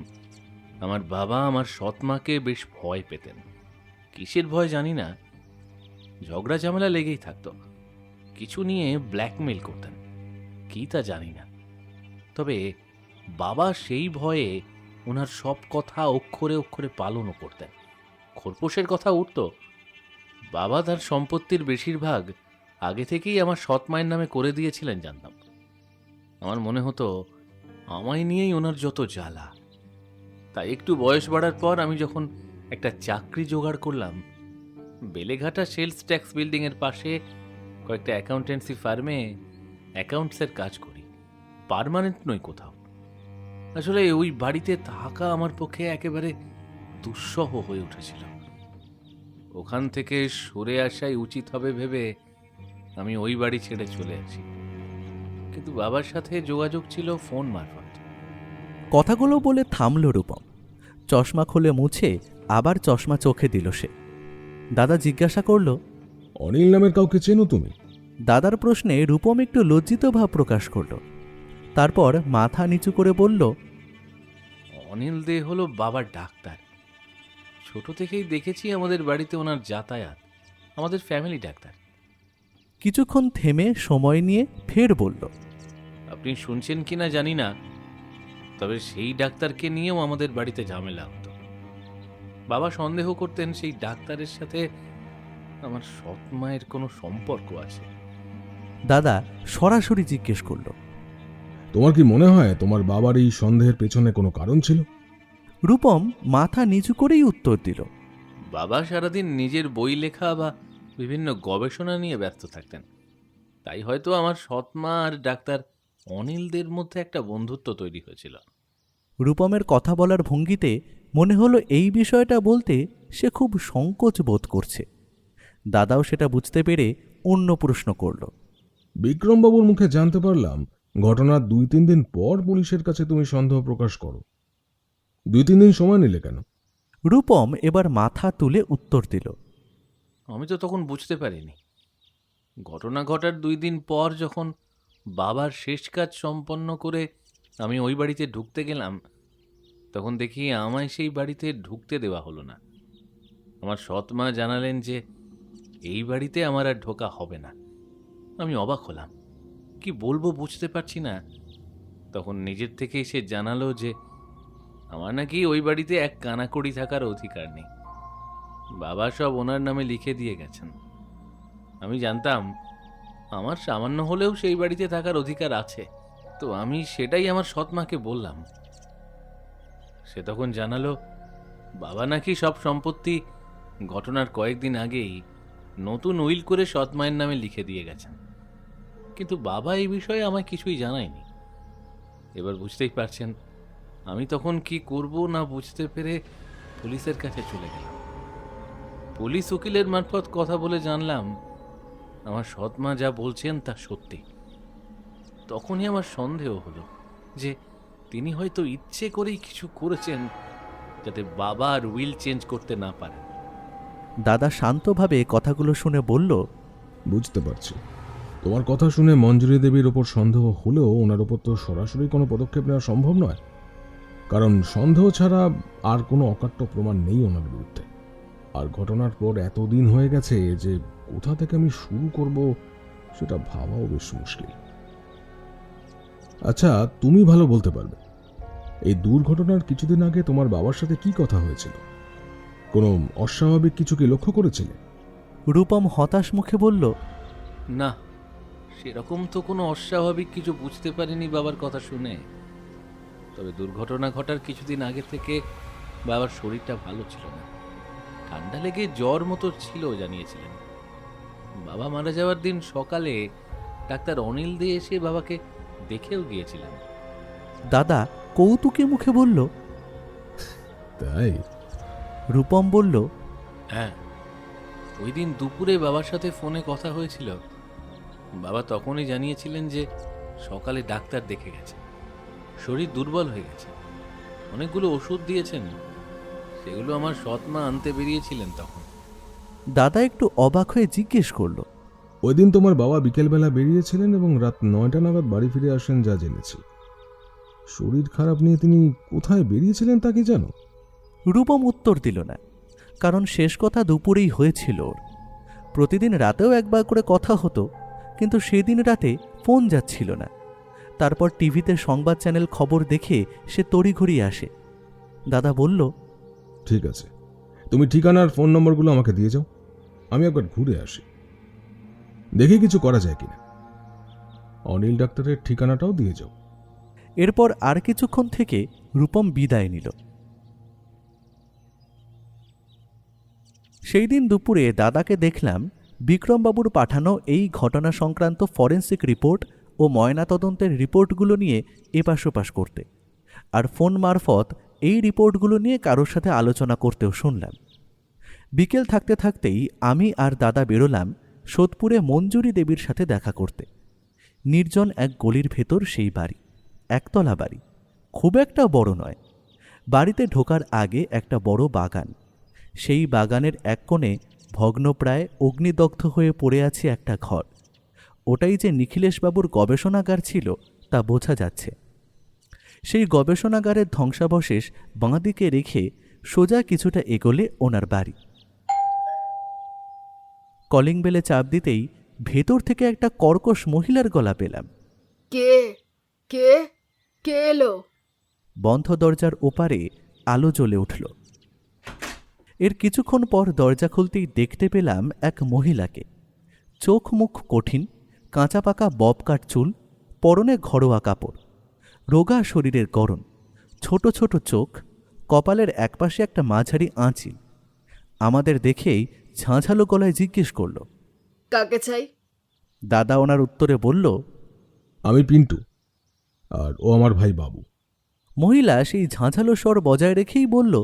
আমার বাবা আমার সৎমাকে বেশ ভয় পেতেন। কিসের ভয় জানি না, ঝগড়া ঝামেলা লেগেই থাকতো। কিছু নিয়ে ব্ল্যাকমেল করতেন, কি তা জানি না। তবে বাবা সেই ভয়ে ওনার সব কথা অক্ষরে অক্ষরে পালনও করতেন। খোরপোশের কথা উঠত, বাবা তার সম্পত্তির বেশিরভাগ আগে থেকেই আমার সৎ মায়ের নামে করে দিয়েছিলেন জানতাম। আমার মনে হতো আমায় নিয়েই ওনার যত জ্বালা। তাই একটু বয়স বাড়ার পর আমি যখন একটা চাকরি জোগাড় করলাম, বেলেঘাটা সেলস ট্যাক্স বিল্ডিং এর পাশে কয়েকটা অ্যাকাউন্টেন্সি ফার্মে অ্যাকাউন্টসের কাজ করি। পার্মানেন্ট নই কোথাও। আসলে ওই বাড়িতে থাকা আমার পক্ষে একেবারে দুঃসহ হয়ে উঠেছিল। ওখান থেকে সরে আসাই উচিত হবে ভেবে আমি ওই বাড়ি ছেড়ে চলে আসি। কিন্তু বাবার সাথে যোগাযোগ ছিল ফোন মারফত। কথাগুলো বলে থামল রূপম। চশমা খুলে মুছে আবার চশমা চোখে দিল সে। দাদা জিজ্ঞাসা করল, অনিল নামের কাউকে চেনো তুমি? দাদার প্রশ্নে রূপম একটু লজ্জিত ভাব প্রকাশ করল। তারপর মাথা নিচু করে বলল, অনিল দে হলো বাবার ডাক্তার। ছোট থেকেই দেখেছি আমাদের বাড়িতে ওনার যাতায়াত। আমাদের ফ্যামিলি ডাক্তার। কিছুক্ষণ থেমে সময় নিয়ে ফের বলল, আপনি শুনছেন কিনা জানি না, তবে সেই ডাক্তারকে নিয়েও আমাদের বাড়িতে ঝামেলা হতো। বাবা সন্দেহ করতেন সেই ডাক্তারের সাথে আমার সৎ মায়ের কোনো সম্পর্ক আছে। দাদা সরাসরি জিজ্ঞেস করল, তোমার কি মনে হয় তোমার বাবার এই সন্দেহের পেছনে কোনো কারণ ছিল? রূপম মাথা নিচু করেই উত্তর দিল, বাবা সারাদিন নিজের বই লেখা বা বিভিন্ন গবেষণা নিয়ে ব্যস্ত থাকতেন। তাই হয়তো আমার সৎ মা আর ডাক্তার অনিলদের মধ্যে একটা বন্ধুত্ব তৈরি হয়েছিল। রূপমের কথা বলার ভঙ্গিতে মনে হলো এই বিষয়টা বলতে সে খুব সংকোচ বোধ করছে। দাদাও সেটা বুঝতে পেরে অন্য প্রশ্ন করল, বিক্রমবাবুর মুখে জানতে পারলাম ঘটনার 2-3 দিন পর পুলিশের কাছে তুমি সন্দেহ প্রকাশ করো। 2-3 দিন সময় নিলে কেন? রূপম এবার মাথা তুলে উত্তর দিল, আমি তো তখন বুঝতে পারিনি। ঘটনা ঘটার 2 দিন পর যখন বাবার শেষ কাজ সম্পন্ন করে আমি ওই বাড়িতে ঢুকতে গেলাম, তখন দেখি আমায় সেই বাড়িতে ঢুকতে দেওয়া হলো না। আমার সৎ মা জানালেন যে এই বাড়িতে আমার আর ঢোকা হবে না। আমি অবাক হলাম, কি বলবো বুঝতে পারছি না। তখন নিজের থেকেই সে জানালো যে আমার নাকি ওই বাড়িতে এক কানাকড়ি থাকার অধিকার নেই। বাবা সব ওনার নামে লিখে দিয়ে গেছেন। আমি জানতাম আমার সামান্য হলেও সেই বাড়িতে থাকার অধিকার আছে, তো আমি সেটাই আমার সৎ মাকে বললাম। সে তখন জানালো বাবা নাকি সব সম্পত্তি ঘটনার কয়েকদিন আগেই নতুন উইল করে সৎ মায়ের নামে লিখে দিয়ে গেছেন। কিন্তু বাবা এই বিষয়ে আমায় কিছুই জানায়নি। এবার বুঝতেই পারছেন আমি তখন কি করব না বুঝতে পেরে পুলিশের কাছে চলে গেলাম। পুলিশ উকিলের মারফত কথা বলে জানলাম আমার সৎ মা যা বলছেন তা সত্যি। তখনই আমার সন্দেহ হলো যে তিনি হয়তো ইচ্ছে করেই কিছু করেছেন যাতে বাবা আর উইল চেঞ্জ করতে না পারে। দাদা শান্তভাবে কথাগুলো শুনে বলল, বুঝতে পারছি। তোমার কথা শুনে মঞ্জুরি দেবীর ওপর সন্দেহ হলেও ওনার ওপর তো সরাসরি কোনো পদক্ষেপ নেওয়া সম্ভব নয়, কারণ সন্দেহ ছাড়া আর কোনো অকাট্য প্রমাণ নেই ওনার বিরুদ্ধে। আর ঘটনার পর এতদিন হয়ে গেছে যে কোথা থেকে আমি শুরু করব সেটা ভাবাও বেশ মুশকিল। আচ্ছা, তুমি ভালো বলতে পারবে, এই দুর্ঘটনার কিছুদিন আগে তোমার বাবার সাথে কি কথা হয়েছিল? কোনো অস্বাভাবিক কিছু কি লক্ষ্য করেছিলে? রূপম হতাশ মুখে বলল, না, সেরকম তো কোনো অস্বাভাবিক কিছু বুঝতে পারিনি বাবার কথা শুনে। তবে দুর্ঘটনা ঘটার কিছুদিন আগে থেকে বাবার শরীরটা ভালো ছিল না। ঠান্ডা লেগে জ্বর মতো ছিল জানিয়েছিলেন। বাবা মারা যাওয়ার দিন সকালে ডাক্তার অনিল দে এসে বাবাকে দেখেও গিয়েছিলেন। দাদা কৌতুকে মুখে বলল, তাই? রূপম বলল, হ্যাঁ, ওই দিন দুপুরে বাবার সাথে ফোনে কথা হয়েছিল। বাবা তখনই জানিয়েছিলেন যে সকালে ডাক্তার দেখে গেছে, শরীর দুর্বল হয়ে গেছে, অনেকগুলো ওষুধ দিয়েছেন, সেগুলো আমার সৎ মা আনতে বেরিয়েছিলেন তখন। দাদা একটু অবাক হয়ে জিজ্ঞেস করল, ওই দিন তোমার বাবা বিকেলবেলা বেরিয়েছিলেন এবং রাত 9টা নাগাদ বাড়ি ফিরে আসেন যা জেনেছি। শরীর খারাপ নিয়ে তিনি কোথায় বেরিয়েছিলেন তা কি জানো? রূপম উত্তর দিল না, কারণ শেষ কথা দুপুরেই হয়েছিল ওর। প্রতিদিন রাতেও একবার করে কথা হতো, কিন্তু সেদিন রাতে ফোন যাচ্ছিল না। তারপর টিভিতে সংবাদ চ্যানেল খবর দেখে সে তড়িঘড়ি আসে। দাদা বলল, ঠিক আছে, তুমি ঠিকানার ফোন নম্বরগুলো আমাকে দিয়ে যাও, আমি একবার ঘুরে আসি, দেখি কিছু করা যায় কিনা। অনিল ডাক্তারের ঠিকানাটাও দিয়ে যাও। এরপর আর কিছুক্ষণ থেকে রূপম বিদায় নিল। সেই দিন দুপুরে দাদাকে দেখলাম বিক্রমবাবুর পাঠানো এই ঘটনা সংক্রান্ত ফরেন্সিক রিপোর্ট ও ময়নাতদন্তের রিপোর্টগুলো নিয়ে এপাশ ওপাশ করতে, আর ফোন মারফত এই রিপোর্টগুলো নিয়ে কারোর সাথে আলোচনা করতেও শুনলাম। বিকেল থাকতে থাকতেই আমি আর দাদা বেরোলাম সোদপুরে মঞ্জুরি দেবীর সাথে দেখা করতে। নির্জন এক গলির ভেতর সেই বাড়ি, একতলা বাড়ি, খুব একটা বড় নয়। বাড়িতে ঢোকার আগে একটা বড় বাগান, সেই বাগানের এক কোণে ভগ্নপ্রায় অগ্নিদগ্ধ হয়ে পড়ে আছে একটা ঘর। ওটাই যে নিখিলেশবাবুর গবেষণাগার ছিল তা বোঝা যাচ্ছে। সেই গবেষণাগারের ধ্বংসাবশেষ বাঁ দিকে রেখে সোজা কিছুটা এগোলে ওনার বাড়ি। কলিং বেলে চাপ দিতেই ভেতর থেকে একটা কর্কশ মহিলার গলা পেলাম। কে কে কে এলো? বন্ধ দরজার ওপারে আলো জ্বলে উঠল। এর কিছুক্ষণ পর দরজা খুলতেই দেখতে পেলাম এক মহিলাকে। চোখ মুখ কঠিন, কাঁচা পাকা ববকাট চুল, পরনে ঘরোয়া কাপড়, রোগা শরীরের গড়ন, ছোট ছোট চোখ, কপালের একপাশে একটা মাঝারি আঁচিল। আমাদের দেখেই ঝাঁঝালো গলায় জিজ্ঞেস করল, কাকে চাই? দাদা ওনার উত্তরে বলল, আমি পিন্টু, আর ও আমার ভাই বাবু। মহিলা সেই ঝাঁঝালো স্বর বজায় রেখেই বলল,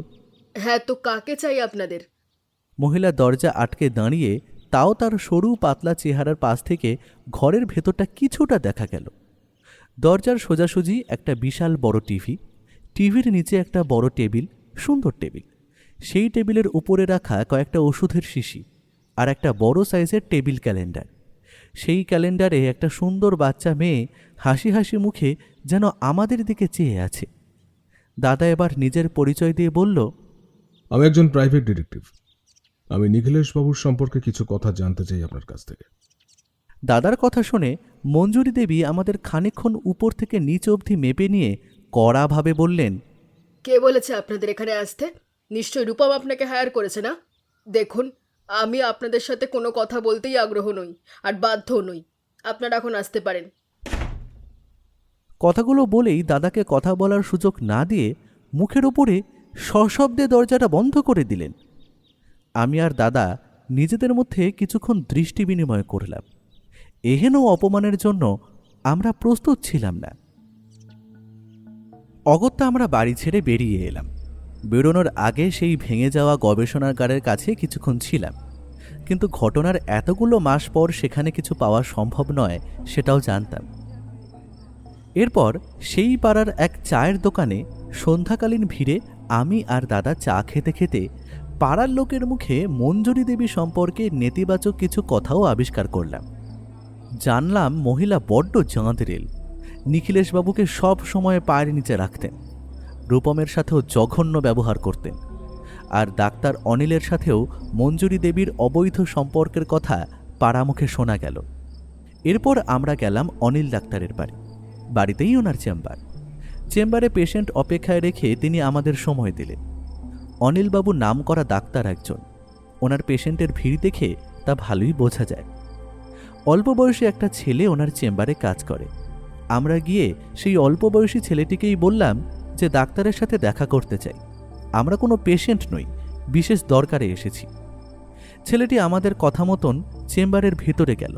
হ্যাঁ, তো কাকে চাই আপনাদের? মহিলা দরজা আটকে দাঁড়িয়ে, তাও তার সরু পাতলা চেহারার পাশ থেকে ঘরের ভেতরটা কিছুটা দেখা গেল। দরজার সোজাসুজি একটা বিশাল বড় টিভি, টিভির নিচে একটা বড় টেবিল, সুন্দর টেবিল, সেই টেবিলের উপরে রাখা কয়েকটা ওষুধের শিশি, আর একটা বড় সাইজের টেবিল ক্যালেন্ডার। সেই ক্যালেন্ডারে একটা সুন্দর বাচ্চা মেয়ে হাসি হাসি মুখে যেন আমাদের দিকে চেয়ে আছে। দাদা এবার নিজের পরিচয় দিয়ে বলল, আমি একজন প্রাইভেট ডিটেকটিভ। আমি নিখিলেশবাবুর সম্পর্কে কিছু কথা জানতে চাই আপনার কাছ থেকে। দাদার কথা শুনে মঞ্জুরি দেবী আমাদের খানিকক্ষণ উপর থেকে নিচ অবধি মেপে নিয়ে কড়াভাবে বললেন, কে বলেছে আপনাদের এখানে আসতে? নিশ্চয় রূপম আপনাকে হায়ার করেছে, না? দেখুন, আমি আপনাদের সাথে কোনো কথা বলতেই আগ্রহ নই, আর বাধ্যও নই। আপনারা এখন আসতে পারেন। কথাগুলো বলেই দাদাকে কথা বলার সুযোগ না দিয়ে মুখের ওপরে সশব্দে দরজাটা বন্ধ করে দিলেন। আমি আর দাদা নিজেদের মধ্যে কিছুক্ষণ দৃষ্টি বিনিময় করলাম। এহেন অপমানের জন্য আমরা প্রস্তুত ছিলাম না। অগত্যা আমরা বাড়ি ছেড়ে বেরিয়ে এলাম। বেরোনোর আগে সেই ভেঙে যাওয়া গবেষণাগারের কাছে কিছুক্ষণ ছিলাম, কিন্তু ঘটনার এতগুলো মাস পর সেখানে কিছু পাওয়া সম্ভব নয় সেটাও জানতাম। এরপর সেই পাড়ার এক চায়ের দোকানে সন্ধ্যাকালীন ভিড়ে আমি আর দাদা চা খেতে খেতে পাড়ার লোকের মুখে মঞ্জুরি দেবী সম্পর্কে নেতিবাচক কিছু কথাও আবিষ্কার করলাম। জানলাম মহিলা বড্ড জাঁদরেল, নিখিলেশবাবুকে সব সময় পায়ের নিচে রাখতেন, রূপমের সাথেও জঘন্য ব্যবহার করতেন, আর ডাক্তার অনিলের সাথেও মঞ্জুরি দেবীর অবৈধ সম্পর্কের কথা পাড়ামুখে শোনা গেল। এরপর আমরা গেলাম অনিল ডাক্তারের বাড়ি। বাড়িতেই ওনার চেম্বার। চেম্বারে পেশেন্ট অপেক্ষায় রেখে তিনি আমাদের সময় দিলেন। অনিলবাবু নাম করা ডাক্তার একজন, ওনার পেশেন্টের ভিড় দেখে তা ভালোই বোঝা যায়। অল্প বয়সী একটা ছেলে ওনার চেম্বারে কাজ করে। আমরা গিয়ে সেই অল্প বয়সী ছেলেটিকেই বললাম যে ডাক্তারের সাথে দেখা করতে চাই, আমরা কোনো পেশেন্ট নই, বিশেষ দরকারে এসেছি। ছেলেটি আমাদের কথা মতন চেম্বারের ভেতরে গেল,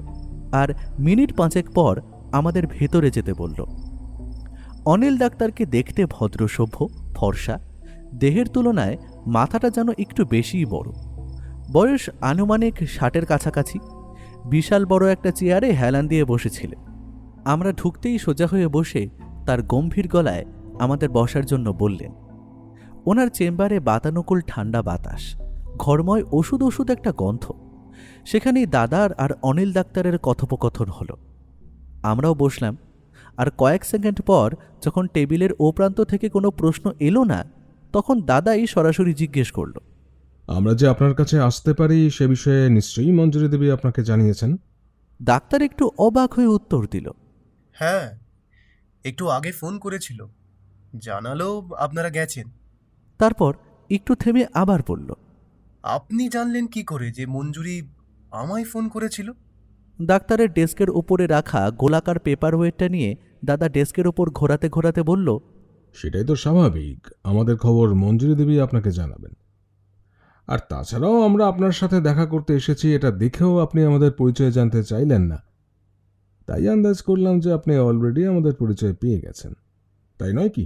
আর মিনিট 5 পর আমাদের ভেতরে যেতে বলল। অনিল ডাক্তারকে দেখতে ভদ্রসভ্য, ফর্সা, দেহের তুলনায় মাথাটা যেন একটু বেশিই বড়। বয়স আনুমানিক 60-এর কাছাকাছি। বিশাল বড় একটা চেয়ারে হেলান দিয়ে বসেছিলেন। আমরা ঢুকতেই সোজা হয়ে বসে তার গম্ভীর গলায় আমাদের বসার জন্য বললেন। ওনার চেম্বারে বাতানুকূল ঠান্ডা বাতাস, ঘরময় ওষুধ ওষুধ একটা গন্ধ। সেখানেই দাদার আর অনিল ডাক্তারের কথোপকথন হলো। আমরাও বসলাম, আর কয়েক সেকেন্ড পর যখন টেবিলের ও প্রান্ত থেকে কোনো প্রশ্ন এলো না, তখন দাদাই সরাসরি জিজ্ঞেস করল, আমরা যে আপনার কাছে আসতে পারি সে বিষয়ে নিশ্চয়ই মঞ্জুরি দেবী আপনাকে জানিয়েছেন? ডাক্তার একটু অবাক হয়ে উত্তর দিল, হ্যাঁ, একটু আগে ফোন করেছিল, জানালো আপনারা গেছেন। তারপর একটু থেমে আবার বলল, আপনি জানলেন কি করে যে মঞ্জুরি আমায় ফোন করেছিল? ডাক্তারের ডেস্কের উপরে রাখা গোলাকার পেপার ওয়েটটা নিয়ে দাদা ডেস্কের ওপর ঘোরাতে ঘোরাতে বলল, সেটাই তো স্বাভাবিক, আমাদের খবর মঞ্জুরি দেবী আপনাকে জানাবেন। আর তাছাড়াও আমরা আপনার সাথে দেখা করতে এসেছি এটা দেখেও আপনি আমাদের পরিচয় জানতে চাইলেন না, তাই আন্দাজ করলাম যে আপনি অলরেডি আমাদের পরিচয় পেয়ে গেছেন, তাই নয় কি?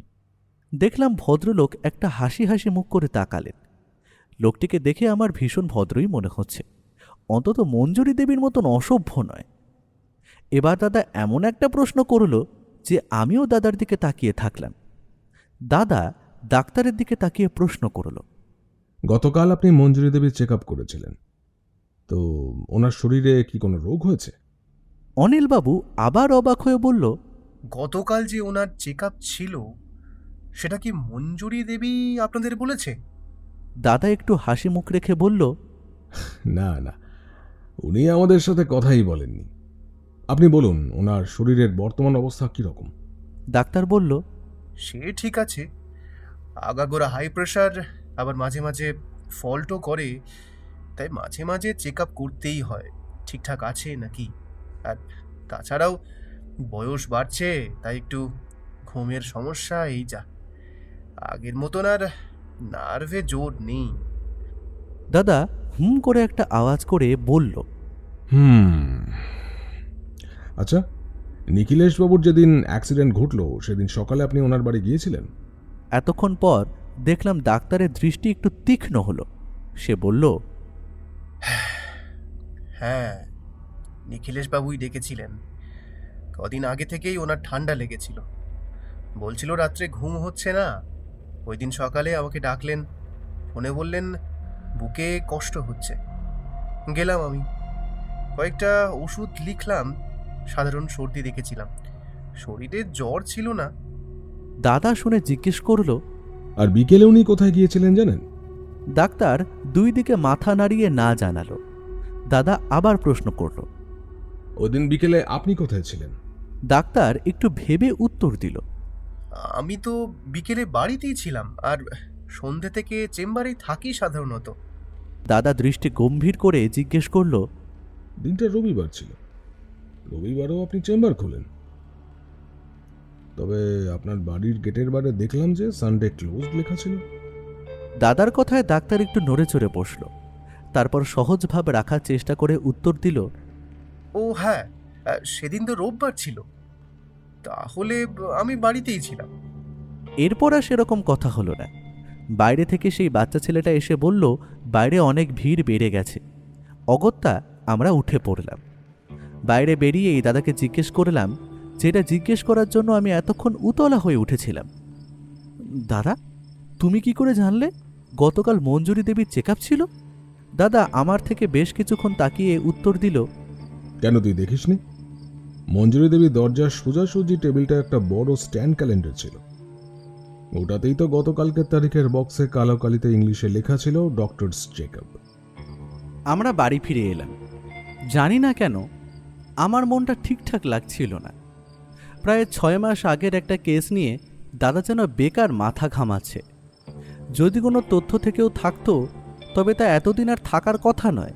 দেখলাম ভদ্রলোক একটা হাসি হাসি মুখ করে তাকালেন। লোকটিকে দেখে আমার ভীষণ ভদ্রই মনে হচ্ছে, অন্তত মঞ্জুরি দেবীর মতন অসভ্য নয়। এবার দাদা এমন একটা প্রশ্ন করল যে আমিও দাদার দিকে তাকিয়ে থাকলাম। দাদা ডাক্তারের দিকে তাকিয়ে প্রশ্ন করল, গতকাল আপনি মঞ্জুরি দেবীর চেক আপ করেছিলেন, তো ওনার শরীরে কি কোনো রোগ হয়েছে? অনিলবাবু আবার অবাক হয়ে বলল, গতকাল যে ওনার চেক আপ ছিল সেটা কি মঞ্জুরি দেবী আপনাদের বলেছে? দাদা একটু হাসি মুখ রেখে বলল, না না, উনি আমাদের সাথে কথাই বলেননি। আপনি বলুন, ওনার শরীরের বর্তমান অবস্থা কীরকম? ডাক্তার বলল, সে ঠিক আছে, আগাগোড়া হাই প্রেশার, আবার মাঝে মাঝে ফল্টও করে, তাই মাঝে মাঝে চেক আপ করতেই হয় ঠিকঠাক আছে নাকি। আর তাছাড়াও বয়স বাড়ছে, তাই একটু ঘুমের সমস্যা, এই যা। আগের মতন আর নার্ভে জোর নেই। দাদা হুম করে একটা আওয়াজ করে বলল, আচ্ছা, নিখিলেশবাবুর যেদিন অ্যাক্সিডেন্ট ঘটল সেদিন সকালে আপনি ওনার বাড়ি গিয়েছিলেন? এতক্ষণ পর দেখলাম ডাক্তারের দৃষ্টি একটু তীক্ষ্ণ হলো। সে বলল, হ্যাঁ, নিখিলেশবাবুই ডেকেছিলেন। কদিন আগে থেকেই ওনার ঠান্ডা লেগেছিল, বলছিল রাত্রে ঘুম হচ্ছে না। ওই দিন সকালে আমাকে ডাকলেন, ফোনে বললেন বুকে কষ্ট হচ্ছে। গেলাম আমি, কয়েকটা ওষুধ লিখলাম, সাধারণ সর্দি দেখেছিলাম, শরীরে জ্বর ছিল না। দাদা শুনে জিজ্ঞেস করল, আর বিকেলে উনি কোথায় গিয়েছিলেন জানেন? ডাক্তার দুই দিকে মাথা নাড়িয়ে না জানালো। দাদা আবার প্রশ্ন করল। ওদিন বিকেলে আপনি কোথায় ছিলেন? ডাক্তার একটু ভেবে উত্তর দিল, আমি তো বিকেলে বাড়িতেই ছিলাম, আর সন্ধে থেকে চেম্বারেই থাকি সাধারণত। দাদা দৃষ্টি গম্ভীর করে জিজ্ঞেস করল, দিনটা রবিবার ছিল, রবিবারও আপনি চেম্বার খোলেন? তবে আপনার বাড়ির গেটের বাইরে দেখলাম যে সানডে ক্লোজড লেখা ছিল। দাদার কথায় ডাক্তার একটু নড়ে চড়ে বসল, তারপর সহজভাবে রাখার চেষ্টা করে উত্তর দিল, ও হ্যাঁ, সেদিন তো রোববার ছিল, তাহলে আমি বাড়িতেই ছিলাম। এরপর আর সেরকম কথা হলো না। বাইরে থেকে সেই বাচ্চা ছেলেটা এসে বলল বাইরে অনেক ভিড় বেড়ে গেছে। অগত্যা আমরা উঠে পড়লাম। বাইরে বেরিয়েই দাদাকে জিজ্ঞেস করলাম, যেটা জিজ্ঞেস করার জন্য আমি এতক্ষণ উতলা হয়ে উঠেছিলাম। দাদা, তুমি কি করে জানলে গতকাল মঞ্জুরি দেবীর চেক আপ ছিল? দাদা আমার থেকে বেশ কিছুক্ষণ তাকিয়ে উত্তর দিল, কেন তুই দেখিসনি? মঞ্জুরি দেবীর দরজার সোজাসুজি টেবিলটা একটা বড় স্ট্যান্ড ক্যালেন্ডার ছিল, ওটাতেই তো গতকালকের তারিখের বক্সে কালো কালিতে ইংলিশে লেখা ছিল ডক্টরস চেকআপ। আমরা বাড়ি ফিরে এলাম। জানি না কেন আমার মনটা ঠিকঠাক লাগছিল না। প্রায় 6 মাস আগের একটা কেস নিয়ে দাদা যেন বেকার মাথা ঘামাচ্ছে। যদি কোনো তথ্য থেকেও থাকতো তবে তা এতদিন আর থাকার কথা নয়।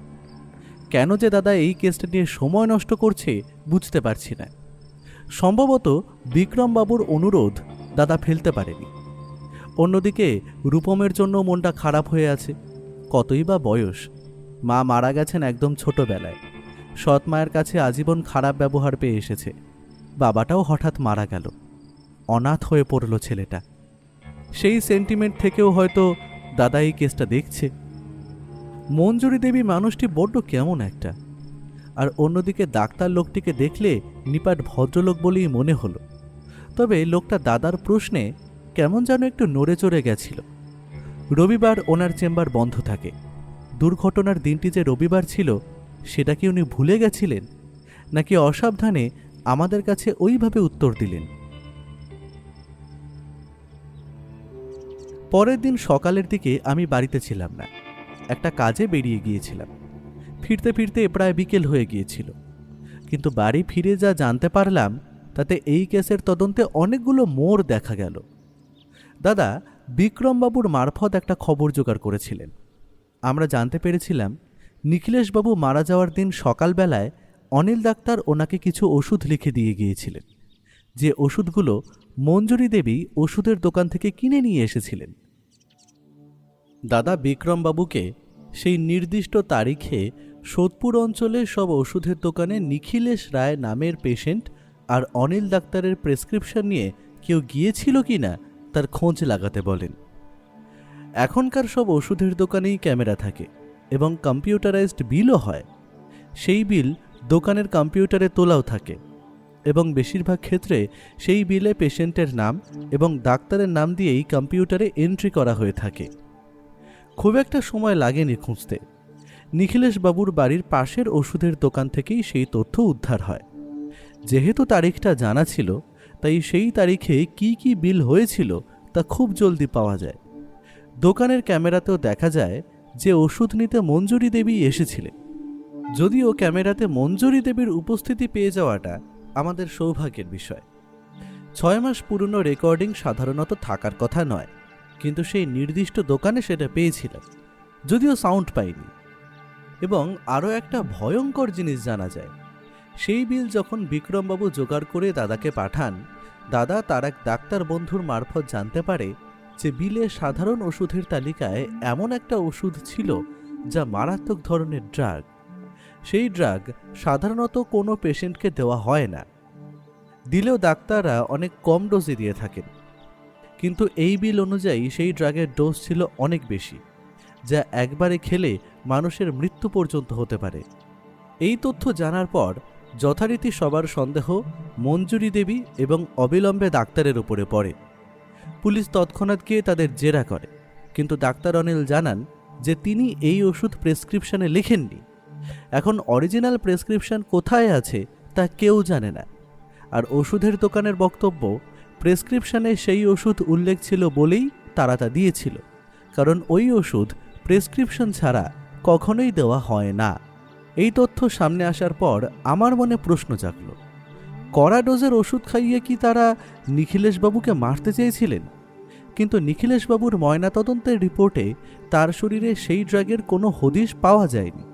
কেন যে দাদা এই কেসটা নিয়ে সময় নষ্ট করছে বুঝতে পারছি না। সম্ভবত বিক্রমবাবুর অনুরোধ দাদা ফেলতে পারেনি। অন্যদিকে রূপমের জন্য মনটা খারাপ হয়ে আছে। কতই বা বয়স, মা মারা গেছেন একদম ছোটবেলায়। সৎ মায়ের কাছে আজীবন খারাপ ব্যবহার পেয়ে এসেছে। বাবাটাও হঠাৎ মারা গেল, অনাথ হয়ে পড়ল ছেলেটা। সেই সেন্টিমেন্ট থেকেও হয়তো দাদা এই কেসটা দেখছে। মঞ্জুরি দেবী মানুষটি বড্ড কেমন একটা, আর অন্যদিকে ডাক্তার লোকটিকে দেখলে নিপাট ভদ্রলোক বলেই মনে হলো। তবে লোকটা দাদার প্রশ্নে কেমন যেন একটু নড়ে চড়ে গেছিল। রবিবার ওনার চেম্বার বন্ধ থাকে। দুর্ঘটনার দিনটি যে রবিবার ছিল সেটা কি উনি ভুলে গেছিলেন, নাকি অসাবধানে আমাদের কাছে ওইভাবে উত্তর দিলেন? পরের দিন সকালের দিকে আমি বাড়িতে ছিলাম না, একটা কাজে বেরিয়ে গিয়েছিলাম। ফিরতে ফিরতে প্রায় বিকেল হয়ে গিয়েছিল। কিন্তু বাড়ি ফিরে যা জানতে পারলাম তাতে এই কেসের তদন্তে অনেকগুলো মোড় দেখা গেল। দাদা বিক্রমবাবুর মারফত একটা খবর জোগাড় করেছিলেন। আমরা জানতে পেরেছিলাম নিখিলেশবাবু মারা যাওয়ার দিন সকালবেলায় অনিল ডাক্তার ওনাকে কিছু ওষুধ লিখে দিয়ে গিয়েছিলেন, যে ওষুধগুলো মঞ্জুরি দেবী ওষুধের দোকান থেকে কিনে নিয়ে এসেছিলেন। দাদা বিক্রমবাবুকে সেই নির্দিষ্ট তারিখে সোদপুর অঞ্চলে সব ওষুধের দোকানে নিখিলেশ রায় নামের পেশেন্ট আর অনিল ডাক্তারের প্রেসক্রিপশন নিয়ে কেউ গিয়েছিল কি না তার খোঁজ লাগাতে বলেন। এখনকার সব ওষুধের দোকানেই ক্যামেরা থাকে এবং কম্পিউটারাইজড বিলও হয়। সেই বিল দোকানের কম্পিউটারে তোলাও থাকে এবং বেশিরভাগ ক্ষেত্রে সেই বিলে পেশেন্টের নাম এবং ডাক্তারের নাম দিয়েই কম্পিউটারে এন্ট্রি করা হয়ে থাকে। খুব একটা সময় লাগেনি খুঁজতে। নিখিলেশ বাবুর বাড়ির পাশের ওষুধের দোকান থেকেই সেই তথ্য উদ্ধার হয়। যেহেতু তারিখটা জানা ছিল, তাই সেই তারিখে কি কি বিল হয়েছিল তা খুব জলদি পাওয়া যায়। দোকানের ক্যামেরাতেও দেখা যায় যে ওষুধ নিতে মঞ্জুরি দেবী এসেছিলেন। যদিও ক্যামেরাতে মঞ্জুরি দেবীর উপস্থিতি পেয়ে যাওয়াটা আমাদের সৌভাগ্যের বিষয়। 6 মাস পুরনো রেকর্ডিং সাধারণত থাকার কথা নয়, কিন্তু সেই নির্দিষ্ট দোকানে সেটা পেয়েছিলাম, যদিও সাউন্ড পাইনি। এবং আরও একটা ভয়ঙ্কর জিনিস জানা যায়, সেই বিল যখন বিক্রমবাবু জোগাড় করে দাদাকে পাঠান, দাদা তার এক ডাক্তার বন্ধুর মারফত জানতে পারে যে বিলে সাধারণ ওষুধের তালিকায় এমন একটা ওষুধ ছিল যা মারাত্মক ধরনের ড্রাগ। সেই ড্রাগ সাধারণত কোনো পেশেন্টকে দেওয়া হয় না, দিলেও ডাক্তাররা অনেক কম ডোজে দিয়ে থাকেন। কিন্তু এই বিল অনুযায়ী সেই ড্রাগের ডোজ ছিল অনেক বেশি, যা একবারে খেলে মানুষের মৃত্যু পর্যন্ত হতে পারে। এই তথ্য জানার পর যথারীতি সবার সন্দেহ মঞ্জুরি দেবী এবং অবিলম্বে ডাক্তারের উপরে পড়ে। পুলিশ তৎক্ষণাৎ গিয়ে তাদের জেরা করে, কিন্তু ডাক্তার অনিল জানান যে তিনি এই ওষুধ প্রেসক্রিপশনে লেখেননি। এখন অরিজিনাল প্রেসক্রিপশন কোথায় আছে তা কেউ জানে না। আর ওষুধের দোকানের বক্তব্য, প্রেসক্রিপশনে সেই ওষুধ উল্লেখ ছিল বলেই তারা তা দিয়েছিল, কারণ ওই ওষুধ প্রেসক্রিপশন ছাড়া কখনোই দেওয়া হয় না। এই তথ্য সামনে আসার পর আমার মনে প্রশ্ন জাগল, কড়া ডোজের ওষুধ খাইয়ে কি তারা নিখিলেশবাবুকে মারতে চেয়েছিলেন? কিন্তু নিখিলেশবাবুর ময়নাতদন্তের রিপোর্টে তার শরীরে সেই ড্রাগের কোনো হদিশ পাওয়া যায়নি।